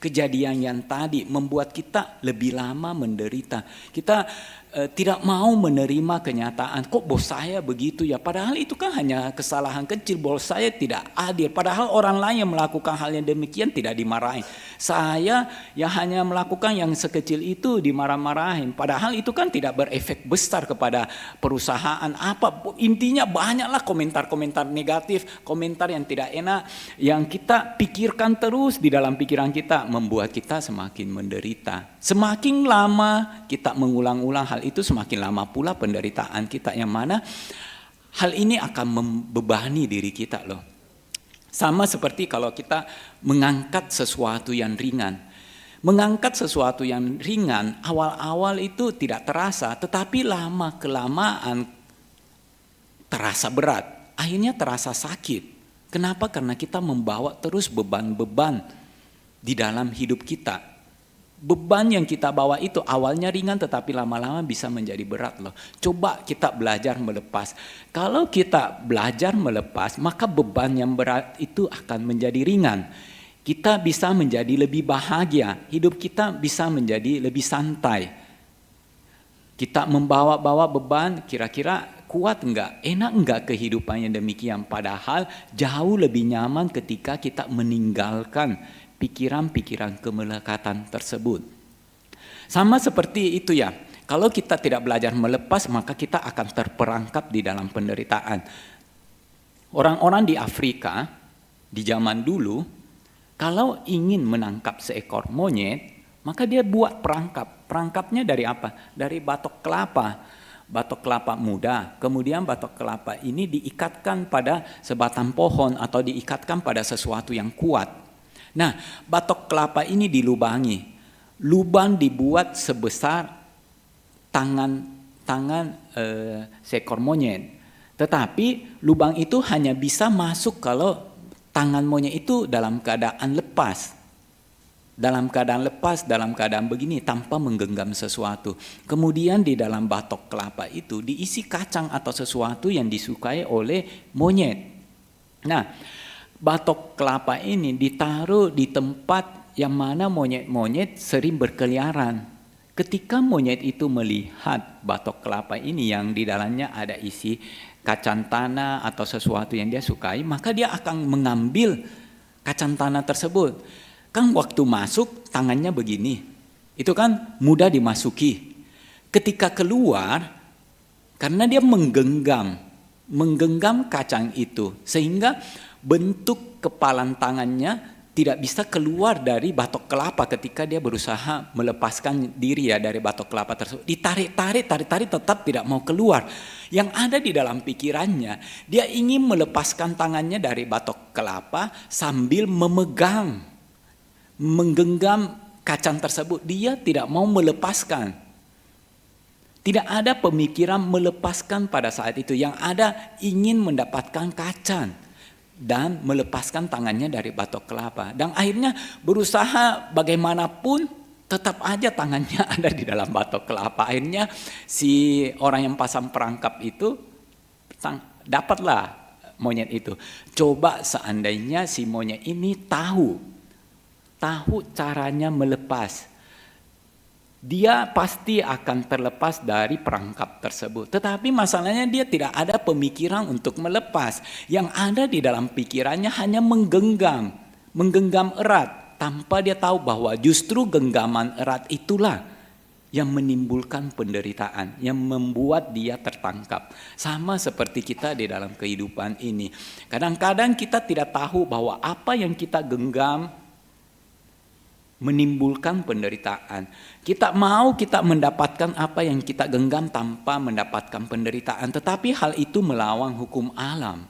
kejadian yang tadi, membuat kita lebih lama menderita. Kita tidak mau menerima kenyataan, kok bos saya begitu ya, padahal itu kan hanya kesalahan kecil, bos saya tidak adil, padahal orang lain yang melakukan hal yang demikian tidak dimarahin. Saya yang hanya melakukan yang sekecil itu dimarah-marahin, padahal itu kan tidak berefek besar kepada perusahaan apa. Intinya banyaklah komentar-komentar negatif, komentar yang tidak enak yang kita pikirkan terus di dalam pikiran kita, membuat kita semakin menderita. Semakin lama kita mengulang-ulang hal itu, semakin lama pula penderitaan kita, yang mana hal ini akan membebani diri kita loh. Sama seperti kalau kita mengangkat sesuatu yang ringan. Mengangkat sesuatu yang ringan awal-awal itu tidak terasa, tetapi lama-kelamaan terasa berat. Akhirnya terasa sakit. Kenapa? Karena kita membawa terus beban-beban di dalam hidup kita. Beban yang kita bawa itu awalnya ringan tetapi lama-lama bisa menjadi berat loh. Coba kita belajar melepas. Kalau kita belajar melepas, maka beban yang berat itu akan menjadi ringan. Kita bisa menjadi lebih bahagia. Hidup kita bisa menjadi lebih santai. Kita membawa-bawa beban, kira-kira kuat enggak? Enak enggak kehidupannya demikian? Padahal jauh lebih nyaman ketika kita meninggalkan pikiran-pikiran kemelekatan tersebut. Sama seperti itu ya. Kalau kita tidak belajar melepas, maka kita akan terperangkap di dalam penderitaan. Orang-orang di Afrika di zaman dulu, kalau ingin menangkap seekor monyet, maka dia buat perangkap. Perangkapnya dari apa? Dari batok kelapa. Batok kelapa muda. Kemudian batok kelapa ini diikatkan pada sebatang pohon atau diikatkan pada sesuatu yang kuat. Nah, batok kelapa ini dilubangi. Lubang dibuat sebesar tangan seekor monyet. Tetapi lubang itu hanya bisa masuk kalau tangan monyet itu dalam keadaan lepas. Dalam keadaan begini tanpa menggenggam sesuatu. Kemudian di dalam batok kelapa itu diisi kacang atau sesuatu yang disukai oleh monyet. Nah, batok kelapa ini ditaruh di tempat yang mana monyet-monyet sering berkeliaran. Ketika monyet itu melihat batok kelapa ini yang di dalamnya ada isi kacang tanah atau sesuatu yang dia sukai, maka dia akan mengambil kacang tanah tersebut. Kan waktu masuk tangannya begini, itu kan mudah dimasuki. Ketika keluar, karena dia menggenggam kacang itu, sehingga bentuk kepalan tangannya tidak bisa keluar dari batok kelapa ketika dia berusaha melepaskan diri ya dari batok kelapa tersebut. Ditarik tetap tidak mau keluar. Yang ada di dalam pikirannya, dia ingin melepaskan tangannya dari batok kelapa sambil menggenggam kacang tersebut. Dia tidak mau melepaskan. Tidak ada pemikiran melepaskan pada saat itu. Yang ada ingin mendapatkan kacang dan melepaskan tangannya dari batok kelapa. Dan akhirnya berusaha bagaimanapun tetap aja tangannya ada di dalam batok kelapa. Akhirnya si orang yang pasang perangkap itu dapatlah monyet itu. Coba seandainya si monyet ini tahu caranya melepas, dia pasti akan terlepas dari perangkap tersebut. Tetapi masalahnya dia tidak ada pemikiran untuk melepas. Yang ada di dalam pikirannya hanya menggenggam erat, tanpa dia tahu bahwa justru genggaman erat itulah yang menimbulkan penderitaan, yang membuat dia tertangkap. Sama seperti kita di dalam kehidupan ini. Kadang-kadang kita tidak tahu bahwa apa yang kita genggam menimbulkan penderitaan. Kita mendapatkan apa yang kita genggam tanpa mendapatkan penderitaan. Tetapi hal itu melawan hukum alam.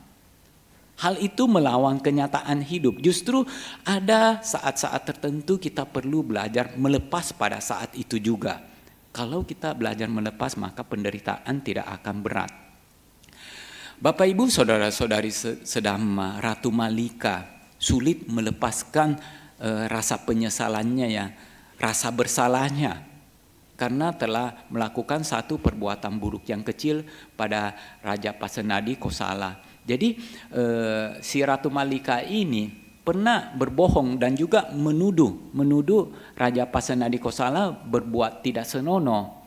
Hal itu melawan kenyataan hidup. Justru ada saat-saat tertentu kita perlu belajar melepas pada saat itu juga. Kalau kita belajar melepas, maka penderitaan tidak akan berat. Bapak Ibu, saudara-saudari sedama, Ratu Malika sulit melepaskan rasa penyesalannya, ya, rasa bersalahnya, karena telah melakukan satu perbuatan buruk yang kecil pada Raja Pasenadi Kosala. Jadi si Ratu Malika ini pernah berbohong dan juga menuduh Raja Pasenadi Kosala berbuat tidak senonoh.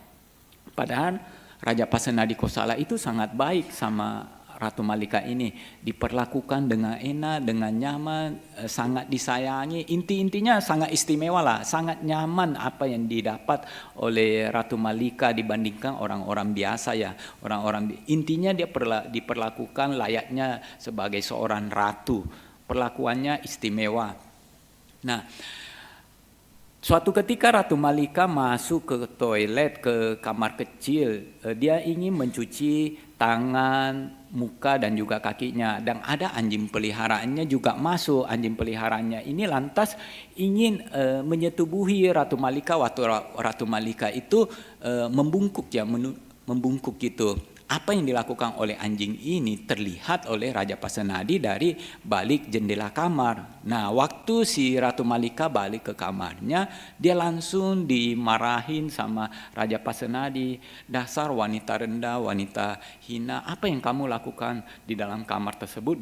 Padahal Raja Pasenadi Kosala itu sangat baik sama Ratu Malika ini, diperlakukan dengan enak, dengan nyaman, sangat disayangi. Intinya sangat istimewa lah, sangat nyaman apa yang didapat oleh Ratu Malika dibandingkan orang-orang biasa, ya. Intinya dia diperlakukan layaknya sebagai seorang ratu. Perlakuannya istimewa. Nah, suatu ketika Ratu Malika masuk ke toilet, ke kamar kecil. Dia ingin mencuci tangan, muka dan juga kakinya, dan ada anjing peliharaannya juga masuk. Anjing peliharaannya ini lantas ingin menyetubuhi Ratu Malika waktu Ratu Malika itu membungkuk, ya, membungkuk gitu. Apa yang dilakukan oleh anjing ini terlihat oleh Raja Pasenadi dari balik jendela kamar. Nah, waktu si Ratu Malika balik ke kamarnya, dia langsung dimarahin sama Raja Pasenadi. Dasar wanita rendah, wanita hina, apa yang kamu lakukan di dalam kamar tersebut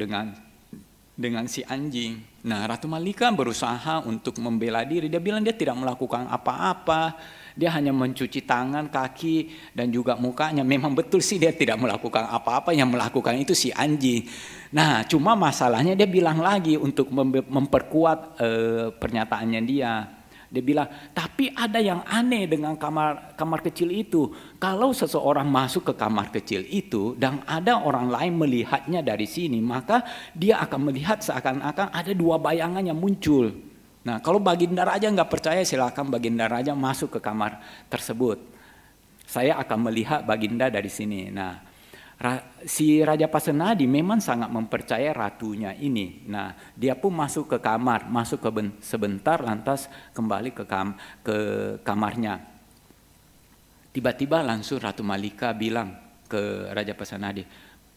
dengan si anjing? Nah, Ratu Malika berusaha untuk membela diri. Dia bilang dia tidak melakukan apa-apa. Dia hanya mencuci tangan, kaki, dan juga mukanya. Memang betul sih dia tidak melakukan apa-apa, yang melakukan itu si anjing. Nah, cuma masalahnya dia bilang lagi untuk memperkuat pernyataannya dia. Dia bilang, tapi ada yang aneh dengan kamar kecil itu. Kalau seseorang masuk ke kamar kecil itu dan ada orang lain melihatnya dari sini, maka dia akan melihat seakan-akan ada dua bayangan yang muncul. Nah, kalau Baginda Raja nggak percaya, silakan Baginda Raja masuk ke kamar tersebut. Saya akan melihat Baginda dari sini. Nah, si Raja Pasenadi memang sangat mempercayai ratunya ini. Nah, dia pun masuk ke kamar, sebentar, lantas kembali ke kamarnya. Tiba-tiba langsung Ratu Malika bilang ke Raja Pasenadi,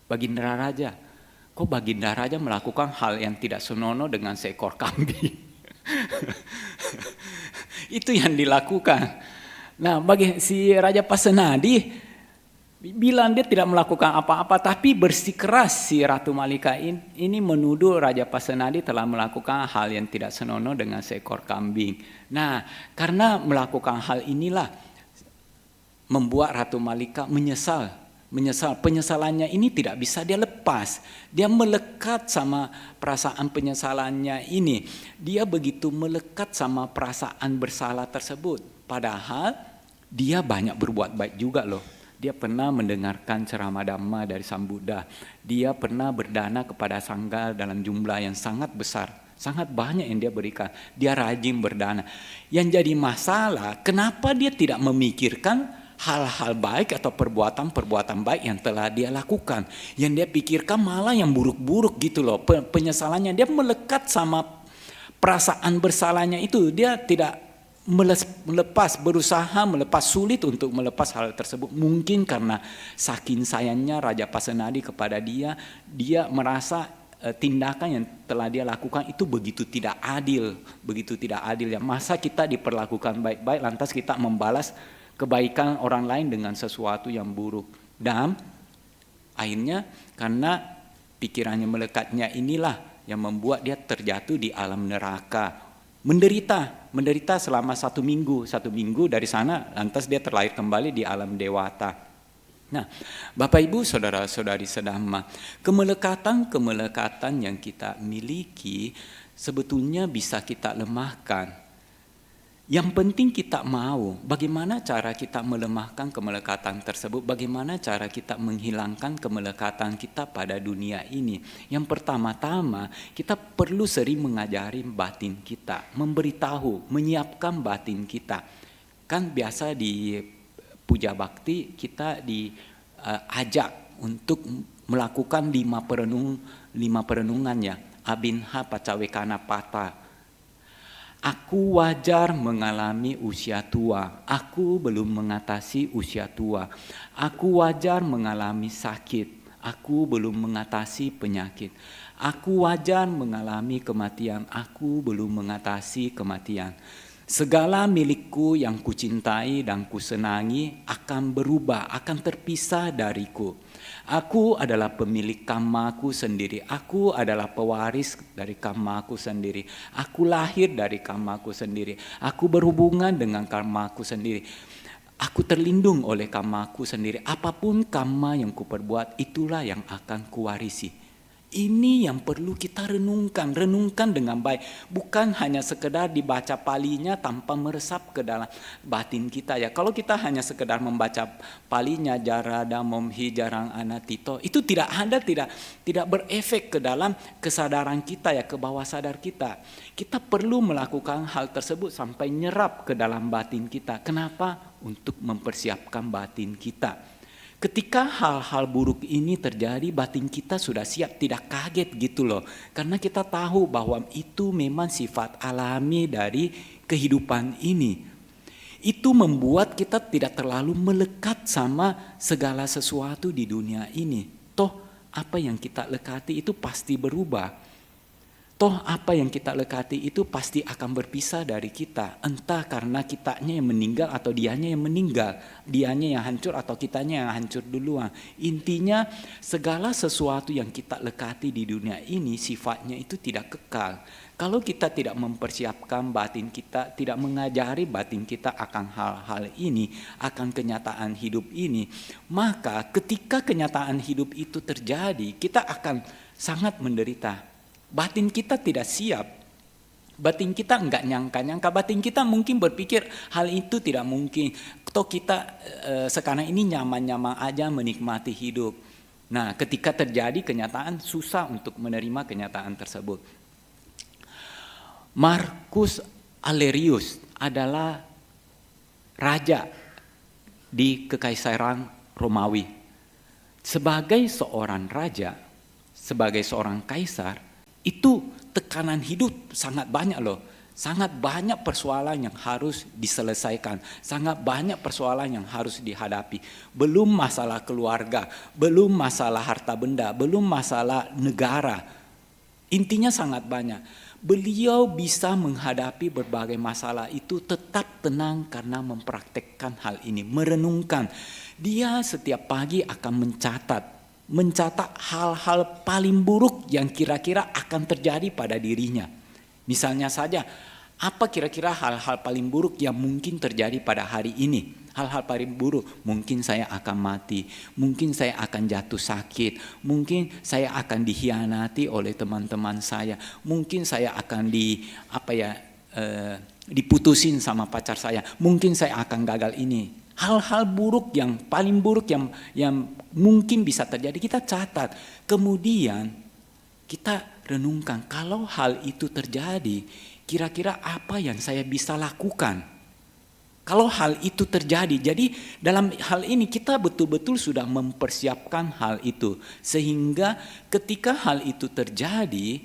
Baginda Raja, kok Baginda Raja melakukan hal yang tidak senonoh dengan seekor kambing? Itu yang dilakukan. Nah, bagi si Raja Pasenadi bilang dia tidak melakukan apa-apa, tapi bersikeras si Ratu Malika ini menuduh Raja Pasenadi telah melakukan hal yang tidak senonoh dengan seekor kambing. Nah, karena melakukan hal inilah membuat Ratu Malika menyesal. Penyesalannya ini tidak bisa dia lepas. Dia melekat sama perasaan penyesalannya ini. Dia begitu melekat sama perasaan bersalah tersebut. Padahal dia banyak berbuat baik juga loh. Dia pernah mendengarkan ceramah Dhamma dari Sang Buddha. Dia pernah berdana kepada sangga dalam jumlah yang sangat besar. Sangat banyak yang dia berikan. Dia rajin berdana. Yang jadi masalah, kenapa dia tidak memikirkan hal-hal baik atau perbuatan-perbuatan baik yang telah dia lakukan. Yang dia pikirkan malah yang buruk-buruk gitu loh. Penyesalannya, dia melekat sama perasaan bersalahnya itu. Dia tidak berusaha melepas, sulit untuk melepas hal tersebut. Mungkin karena saking sayangnya Raja Pasenadi kepada dia merasa tindakan yang telah dia lakukan itu begitu tidak adil ya. Masa kita diperlakukan baik-baik lantas kita membalas kebaikan orang lain dengan sesuatu yang buruk. Dan akhirnya karena pikirannya melekatnya inilah yang membuat dia terjatuh di alam neraka. Menderita selama 1 minggu. 1 minggu dari sana lantas dia terlahir kembali di alam dewata. Nah, Bapak Ibu saudara-saudari sedama, kemelekatan yang kita miliki sebetulnya bisa kita lemahkan. Yang penting kita mau, bagaimana cara kita melemahkan kemelekatan tersebut, bagaimana cara kita menghilangkan kemelekatan kita pada dunia ini. Yang pertama-tama, kita perlu sering mengajari batin kita, memberitahu, menyiapkan batin kita. Kan biasa di puja bakti kita diajak untuk melakukan 5 perenungannya, abinha pacawekana pata. Aku wajar mengalami usia tua, aku belum mengatasi usia tua. Aku wajar mengalami sakit, aku belum mengatasi penyakit. Aku wajar mengalami kematian, aku belum mengatasi kematian. Segala milikku yang kucintai dan kusenangi akan berubah, akan terpisah dariku. Aku adalah pemilik karmaku sendiri. Aku adalah pewaris dari karmaku sendiri. Aku lahir dari karmaku sendiri. Aku berhubungan dengan karmaku sendiri. Aku terlindung oleh karmaku sendiri. Apapun karma yang kuperbuat, itulah yang akan kuwarisi. Ini yang perlu kita renungkan dengan baik. Bukan hanya sekedar dibaca palinya tanpa meresap ke dalam batin kita ya. Kalau kita hanya sekedar membaca palinya jarada momhi jarang anatito, itu tidak berefek ke dalam kesadaran kita ya, ke bawah sadar kita. Kita perlu melakukan hal tersebut sampai nyerap ke dalam batin kita. Kenapa? Untuk mempersiapkan batin kita. Ketika hal-hal buruk ini terjadi, batin kita sudah siap, tidak kaget gitu loh. Karena kita tahu bahwa itu memang sifat alami dari kehidupan ini. Itu membuat kita tidak terlalu melekat sama segala sesuatu di dunia ini. Toh apa yang kita lekati itu pasti berubah. Toh apa yang kita lekati itu pasti akan berpisah dari kita. Entah karena kitanya yang meninggal atau dianya yang meninggal. Dianya yang hancur atau kitanya yang hancur duluan. Intinya segala sesuatu yang kita lekati di dunia ini sifatnya itu tidak kekal. Kalau kita tidak mempersiapkan batin kita, tidak mengajari batin kita akan hal-hal ini, akan kenyataan hidup ini, maka ketika kenyataan hidup itu terjadi, kita akan sangat menderita. Batin kita tidak siap. Batin kita enggak nyangka-nyangka. Batin kita mungkin berpikir hal itu tidak mungkin. Toh kita sekarang ini nyaman-nyaman aja menikmati hidup. Nah, ketika terjadi kenyataan susah untuk menerima kenyataan tersebut. Marcus Aurelius adalah raja di Kekaisaran Romawi. Sebagai seorang raja, sebagai seorang kaisar, itu tekanan hidup sangat banyak loh. Sangat banyak persoalan yang harus diselesaikan. Sangat banyak persoalan yang harus dihadapi. Belum masalah keluarga, belum masalah harta benda, belum masalah negara. Intinya sangat banyak. Beliau bisa menghadapi berbagai masalah itu tetap tenang karena mempraktekkan hal ini. Merenungkan. Dia setiap pagi akan mencatat hal-hal paling buruk yang kira-kira akan terjadi pada dirinya. Misalnya saja, apa kira-kira hal-hal paling buruk yang mungkin terjadi pada hari ini? Hal-hal paling buruk, mungkin saya akan mati, mungkin saya akan jatuh sakit, mungkin saya akan dikhianati oleh teman-teman saya, mungkin saya akan diputusin sama pacar saya, mungkin saya akan gagal ini. Hal-hal buruk yang paling buruk yang mungkin bisa terjadi kita catat. Kemudian kita renungkan kalau hal itu terjadi, kira-kira apa yang saya bisa lakukan? Kalau hal itu terjadi, jadi dalam hal ini kita betul-betul sudah mempersiapkan hal itu. Sehingga ketika hal itu terjadi,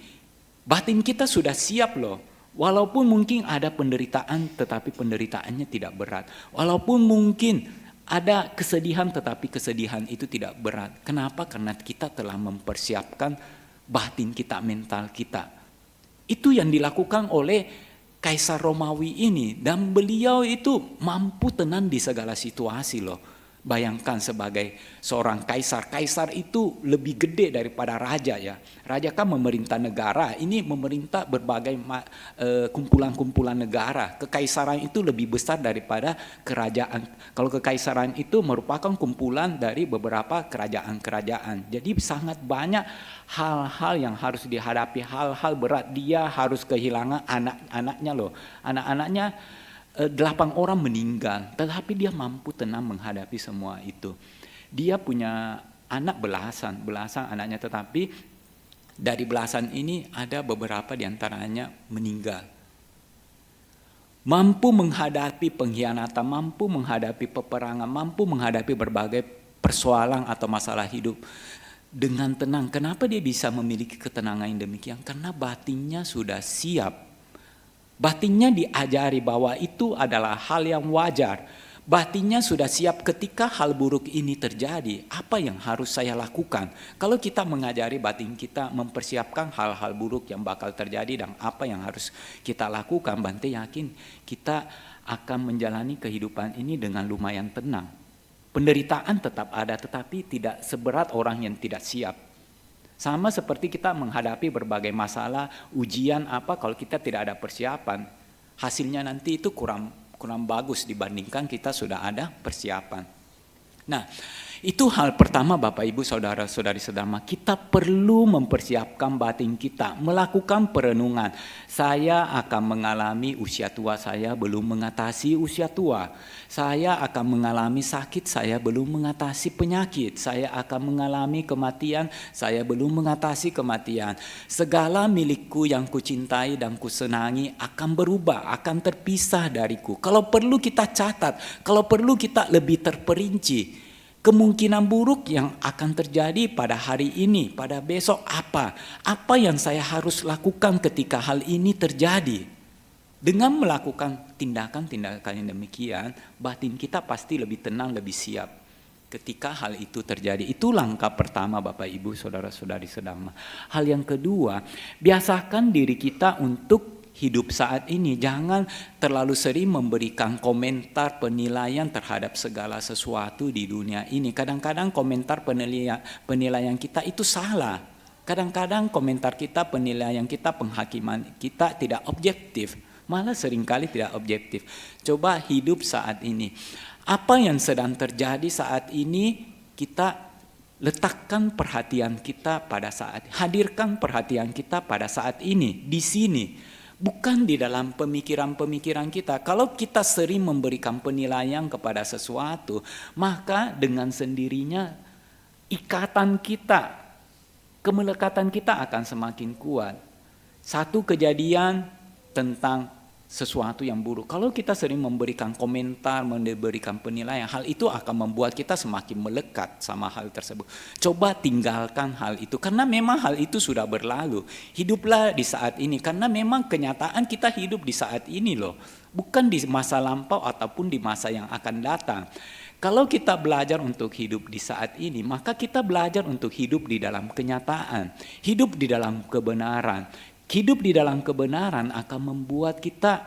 batin kita sudah siap loh Walaupun mungkin ada penderitaan, tetapi penderitaannya tidak berat. Walaupun mungkin ada kesedihan, tetapi kesedihan itu tidak berat. Kenapa? Karena kita telah mempersiapkan batin kita, mental kita. Itu yang dilakukan oleh Kaisar Romawi ini. Dan beliau itu mampu tenang di segala situasi loh. Bayangkan sebagai seorang kaisar. Kaisar itu lebih gede daripada raja ya. Raja kan memerintah negara. Ini memerintah berbagai kumpulan-kumpulan negara. Kekaisaran itu lebih besar daripada kerajaan. Kalau kekaisaran itu merupakan kumpulan dari beberapa kerajaan-kerajaan. Jadi sangat banyak hal-hal yang harus dihadapi. Hal-hal berat. Dia harus kehilangan anak-anaknya loh. Anak-anaknya 8 orang meninggal, tetapi dia mampu tenang menghadapi semua itu. Dia punya anak belasan anaknya, tetapi dari belasan ini ada beberapa diantaranya meninggal. Mampu menghadapi pengkhianatan, mampu menghadapi peperangan, mampu menghadapi berbagai persoalan atau masalah hidup dengan tenang. Kenapa dia bisa memiliki ketenangan yang demikian? Karena batinnya sudah siap. Batinnya diajari bahwa itu adalah hal yang wajar. Batinnya sudah siap ketika hal buruk ini terjadi. Apa yang harus saya lakukan? Kalau kita mengajari batin kita mempersiapkan hal-hal buruk yang bakal terjadi dan apa yang harus kita lakukan, Bante yakin kita akan menjalani kehidupan ini dengan lumayan tenang. Penderitaan tetap ada, tetapi tidak seberat orang yang tidak siap. Sama seperti kita menghadapi berbagai masalah, ujian apa, kalau kita tidak ada persiapan, hasilnya nanti itu kurang bagus dibandingkan kita sudah ada persiapan. Nah, itu hal pertama Bapak Ibu Saudara-saudari sedama, kita perlu mempersiapkan batin kita, melakukan perenungan. Saya akan mengalami usia tua, saya belum mengatasi usia tua. Saya akan mengalami sakit, saya belum mengatasi penyakit. Saya akan mengalami kematian, saya belum mengatasi kematian. Segala milikku yang kucintai dan kusenangi akan berubah, akan terpisah dariku. Kalau perlu kita catat, kalau perlu kita lebih terperinci. Kemungkinan buruk yang akan terjadi pada hari ini, pada besok apa? Apa yang saya harus lakukan ketika hal ini terjadi? Dengan melakukan tindakan-tindakan yang demikian, batin kita pasti lebih tenang, lebih siap ketika hal itu terjadi. Itu langkah pertama Bapak Ibu Saudara-saudari sedama. Hal yang kedua, biasakan diri kita untuk hidup saat ini. Jangan terlalu sering memberikan komentar penilaian terhadap segala sesuatu di dunia ini. Kadang-kadang komentar penilaian kita itu salah. Kadang-kadang komentar kita, penilaian kita, penghakiman kita tidak objektif. Malah seringkali tidak objektif. Coba hidup saat ini. Apa yang sedang terjadi saat ini, kita letakkan perhatian kita pada saat, hadirkan perhatian kita pada saat ini, di sini. Bukan di dalam pemikiran-pemikiran kita. Kalau kita sering memberikan penilaian kepada sesuatu, maka dengan sendirinya ikatan kita, kemelekatan kita akan semakin kuat. Satu kejadian tentang sesuatu yang buruk. Kalau kita sering memberikan komentar, memberikan penilaian, hal itu akan membuat kita semakin melekat sama hal tersebut. Coba tinggalkan hal itu, karena memang hal itu sudah berlalu. Hiduplah di saat ini, karena memang kenyataan kita hidup di saat ini loh. Bukan di masa lampau ataupun di masa yang akan datang. Kalau kita belajar untuk hidup di saat ini, maka kita belajar untuk hidup di dalam kenyataan. Hidup di dalam kebenaran. Hidup di dalam kebenaran akan membuat kita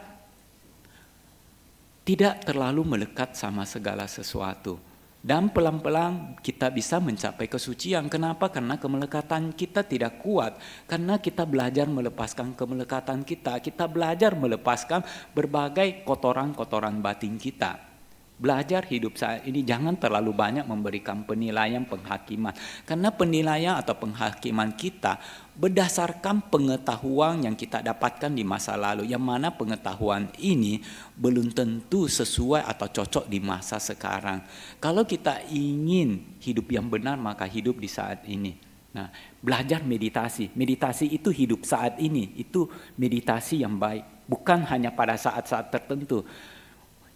tidak terlalu melekat sama segala sesuatu. Dan pelan-pelan kita bisa mencapai kesucian. Kenapa? Karena kemelekatan kita tidak kuat. Karena kita belajar melepaskan kemelekatan kita. Kita belajar melepaskan berbagai kotoran-kotoran batin kita. Belajar hidup saat ini jangan terlalu banyak memberikan penilaian, penghakiman. Karena penilaian atau penghakiman kita berdasarkan pengetahuan yang kita dapatkan di masa lalu. Yang mana pengetahuan ini belum tentu sesuai atau cocok di masa sekarang. Kalau kita ingin hidup yang benar, maka hidup di saat ini. Nah, belajar meditasi. Meditasi itu hidup saat ini. Itu meditasi yang baik. Bukan hanya pada saat-saat tertentu.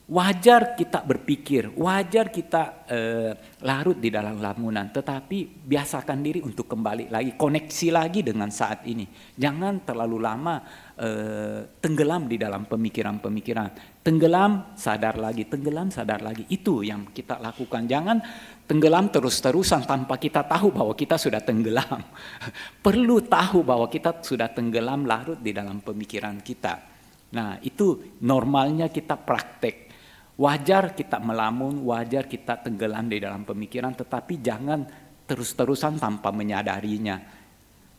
Wajar kita berpikir, wajar kita larut di dalam lamunan, tetapi biasakan diri untuk kembali lagi, koneksi lagi dengan saat ini. Jangan terlalu lama tenggelam di dalam pemikiran-pemikiran. Tenggelam, sadar lagi, tenggelam, sadar lagi. Itu yang kita lakukan. Jangan tenggelam terus-terusan tanpa kita tahu bahwa kita sudah tenggelam. Perlu tahu bahwa kita sudah tenggelam, larut di dalam pemikiran kita. Nah, itu normalnya kita praktek. Wajar kita melamun, wajar kita tenggelam di dalam pemikiran, tetapi jangan terus-terusan tanpa menyadarinya.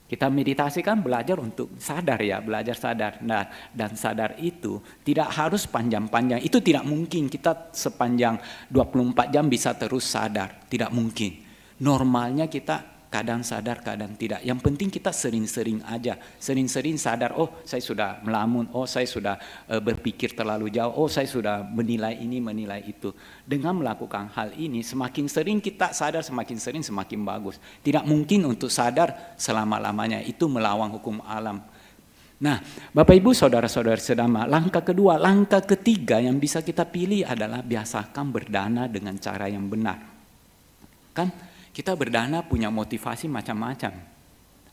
Kita meditasi kan belajar untuk sadar ya, belajar sadar. Nah, dan sadar itu tidak harus panjang-panjang. Itu tidak mungkin kita sepanjang 24 jam bisa terus sadar. Tidak mungkin. Normalnya kita kadang sadar, kadang tidak. Yang penting kita sering-sering aja. Sering-sering sadar, oh saya sudah melamun, oh saya sudah berpikir terlalu jauh, oh saya sudah menilai ini, menilai itu. Dengan melakukan hal ini, semakin sering kita sadar, semakin sering semakin bagus. Tidak mungkin untuk sadar selama-lamanya. Itu melawan hukum alam. Nah, Bapak Ibu, saudara-saudara sedama, langkah kedua, langkah ketiga yang bisa kita pilih adalah biasakan berdana dengan cara yang benar. Kan? Kita berdana punya motivasi macam-macam.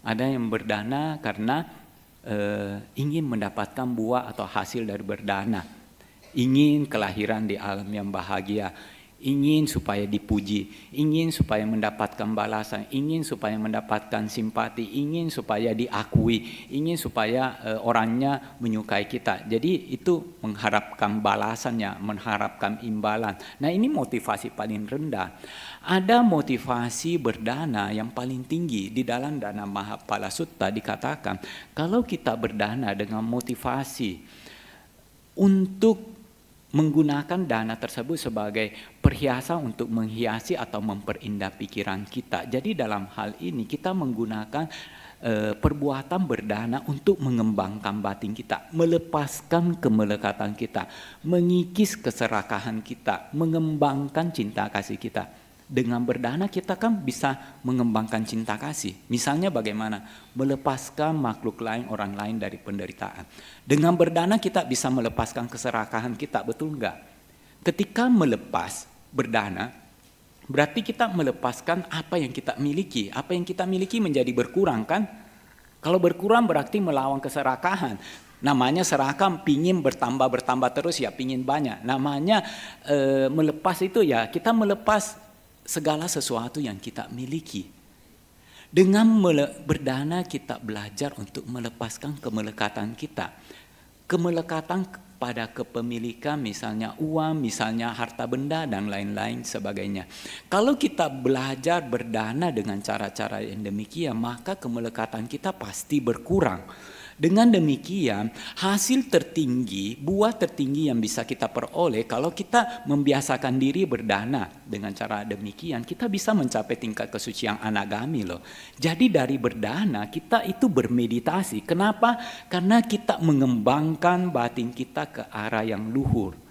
Ada yang berdana karena ingin mendapatkan buah atau hasil dari berdana. Ingin kelahiran di alam yang bahagia. Ingin supaya dipuji. Ingin supaya mendapatkan balasan. Ingin supaya mendapatkan simpati. Ingin supaya diakui. Ingin supaya orangnya menyukai kita. Jadi itu mengharapkan balasannya, mengharapkan imbalan. Nah, ini motivasi paling rendah. Ada motivasi berdana yang paling tinggi. Di dalam Dana Mahapala Sutta dikatakan, kalau kita berdana dengan motivasi untuk menggunakan dana tersebut sebagai perhiasan untuk menghiasi atau memperindah pikiran kita. Jadi dalam hal ini kita menggunakan perbuatan berdana untuk mengembangkan batin kita, melepaskan kemelekatan kita, mengikis keserakahan kita, mengembangkan cinta kasih kita. Dengan berdana kita kan bisa mengembangkan cinta kasih. Misalnya bagaimana? Melepaskan makhluk lain, orang lain dari penderitaan. Dengan berdana kita bisa melepaskan keserakahan kita, betul enggak? Ketika melepas berdana, berarti kita melepaskan apa yang kita miliki. Apa yang kita miliki menjadi berkurang kan? Kalau berkurang berarti melawan keserakahan. Namanya serakah, pingin bertambah terus ya, pingin banyak. Namanya melepas itu ya, kita melepas segala sesuatu yang kita miliki. Dengan berdana kita belajar untuk melepaskan kemelekatan kita. Kemelekatan pada kepemilikan, misalnya uang, misalnya harta benda dan lain-lain sebagainya. Kalau kita belajar berdana dengan cara-cara yang demikian, maka kemelekatan kita pasti berkurang. Dengan demikian, hasil tertinggi, buah tertinggi yang bisa kita peroleh kalau kita membiasakan diri berdana dengan cara demikian, kita bisa mencapai tingkat kesucian anagami loh. Jadi dari berdana kita itu bermeditasi. Kenapa? Karena kita mengembangkan batin kita ke arah yang luhur.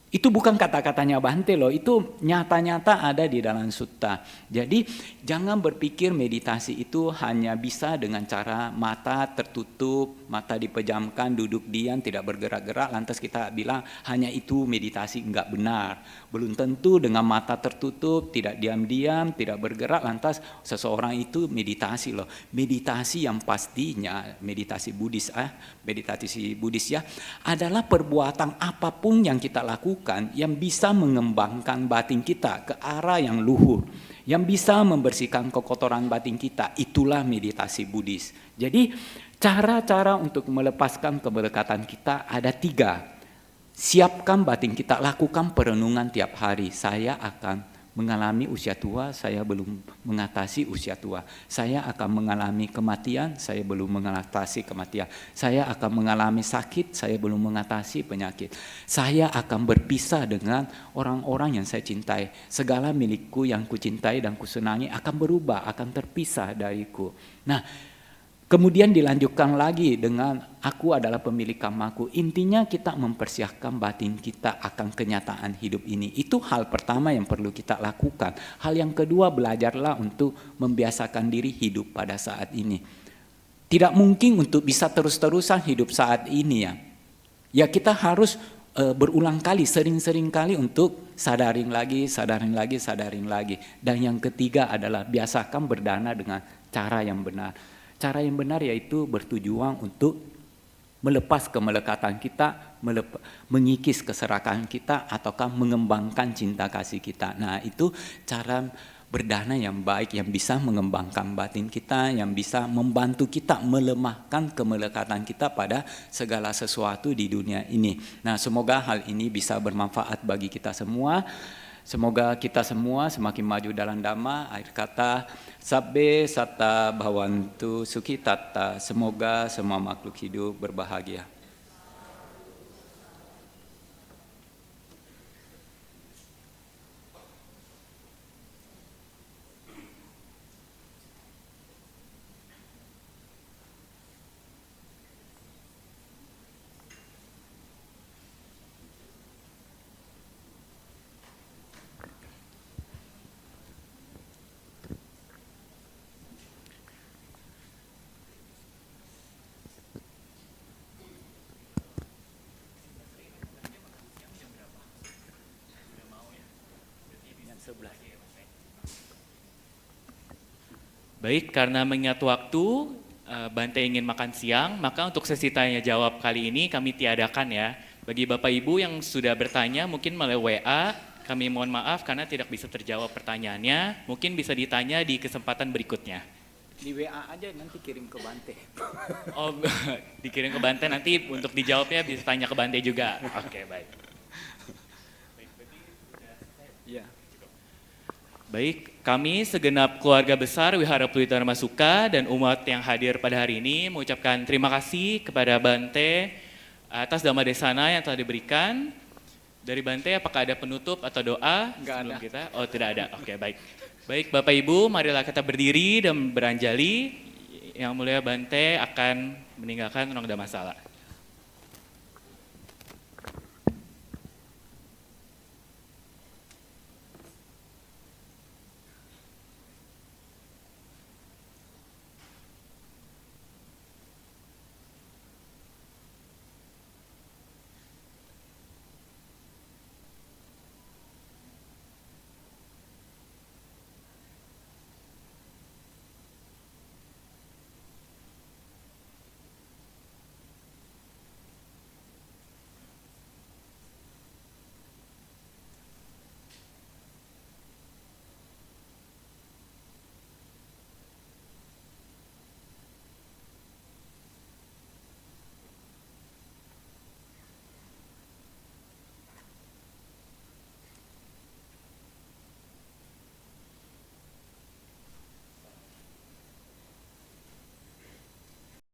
Itu bukan kata-katanya Bante loh, itu nyata-nyata ada di dalam sutta. Jadi jangan berpikir meditasi itu hanya bisa dengan cara mata tertutup, mata dipejamkan, duduk diam, tidak bergerak-gerak, lantas kita bilang hanya itu meditasi. Enggak benar. Belum tentu dengan mata tertutup, tidak diam-diam, tidak bergerak, lantas seseorang itu meditasi loh. Meditasi yang pastinya, meditasi Buddhis ya, adalah perbuatan apapun yang kita lakukan yang bisa mengembangkan batin kita ke arah yang luhur, yang bisa membersihkan kekotoran batin kita. Itulah meditasi Buddhis. Jadi cara-cara untuk melepaskan kemelekatan kita ada 3. Siapkan batin kita, lakukan perenungan tiap hari. Saya akan mengalami usia tua, saya belum mengatasi usia tua. Saya akan mengalami kematian, saya belum mengatasi kematian. Saya akan mengalami sakit, saya belum mengatasi penyakit. Saya akan berpisah dengan orang-orang yang saya cintai. Segala milikku yang kucintai dan kusenangi akan berubah, akan terpisah dariku. Nah, kemudian dilanjutkan lagi dengan aku adalah pemilik karmaku. Intinya kita mempersiapkan batin kita akan kenyataan hidup ini. Itu hal pertama yang perlu kita lakukan. Hal yang kedua, belajarlah untuk membiasakan diri hidup pada saat ini. Tidak mungkin untuk bisa terus-terusan hidup saat ini ya. Ya kita harus berulang kali, sering-sering kali untuk sadarin lagi. Dan yang ketiga adalah biasakan berdana dengan cara yang benar. Cara yang benar yaitu bertujuan untuk melepas kemelekatan kita, mengikis keserakahan kita, ataukah mengembangkan cinta kasih kita. Nah, itu cara berdana yang baik yang bisa mengembangkan batin kita, yang bisa membantu kita melemahkan kemelekatan kita pada segala sesuatu di dunia ini. Nah, semoga hal ini bisa bermanfaat bagi kita semua. Semoga kita semua semakin maju dalam Dhamma. Akhir kata, sabbe satta bhavantu sukhitata. Semoga semua makhluk hidup berbahagia. Baik, karena mengingat waktu, Bante ingin makan siang, maka untuk sesi tanya jawab kali ini kami tiadakan ya. Bagi Bapak Ibu yang sudah bertanya mungkin melalui WA, kami mohon maaf karena tidak bisa terjawab pertanyaannya, mungkin bisa ditanya di kesempatan berikutnya. Di WA aja nanti kirim ke Bante. Oh, dikirim ke Bante, nanti untuk dijawabnya bisa tanya ke Bante juga. Oke, baik. Ya. Baik, kami segenap keluarga besar Wihara Pluit Dharma Sukha dan umat yang hadir pada hari ini mengucapkan terima kasih kepada Bante atas Dhamma Desana yang telah diberikan. Dari Bante, apakah ada penutup atau doa sebelum kita? Oh, tidak ada. Oke, baik. Baik, Bapak Ibu, marilah kita berdiri dan beranjali. Yang mulia Bante akan meninggalkan ruang Dhammasala.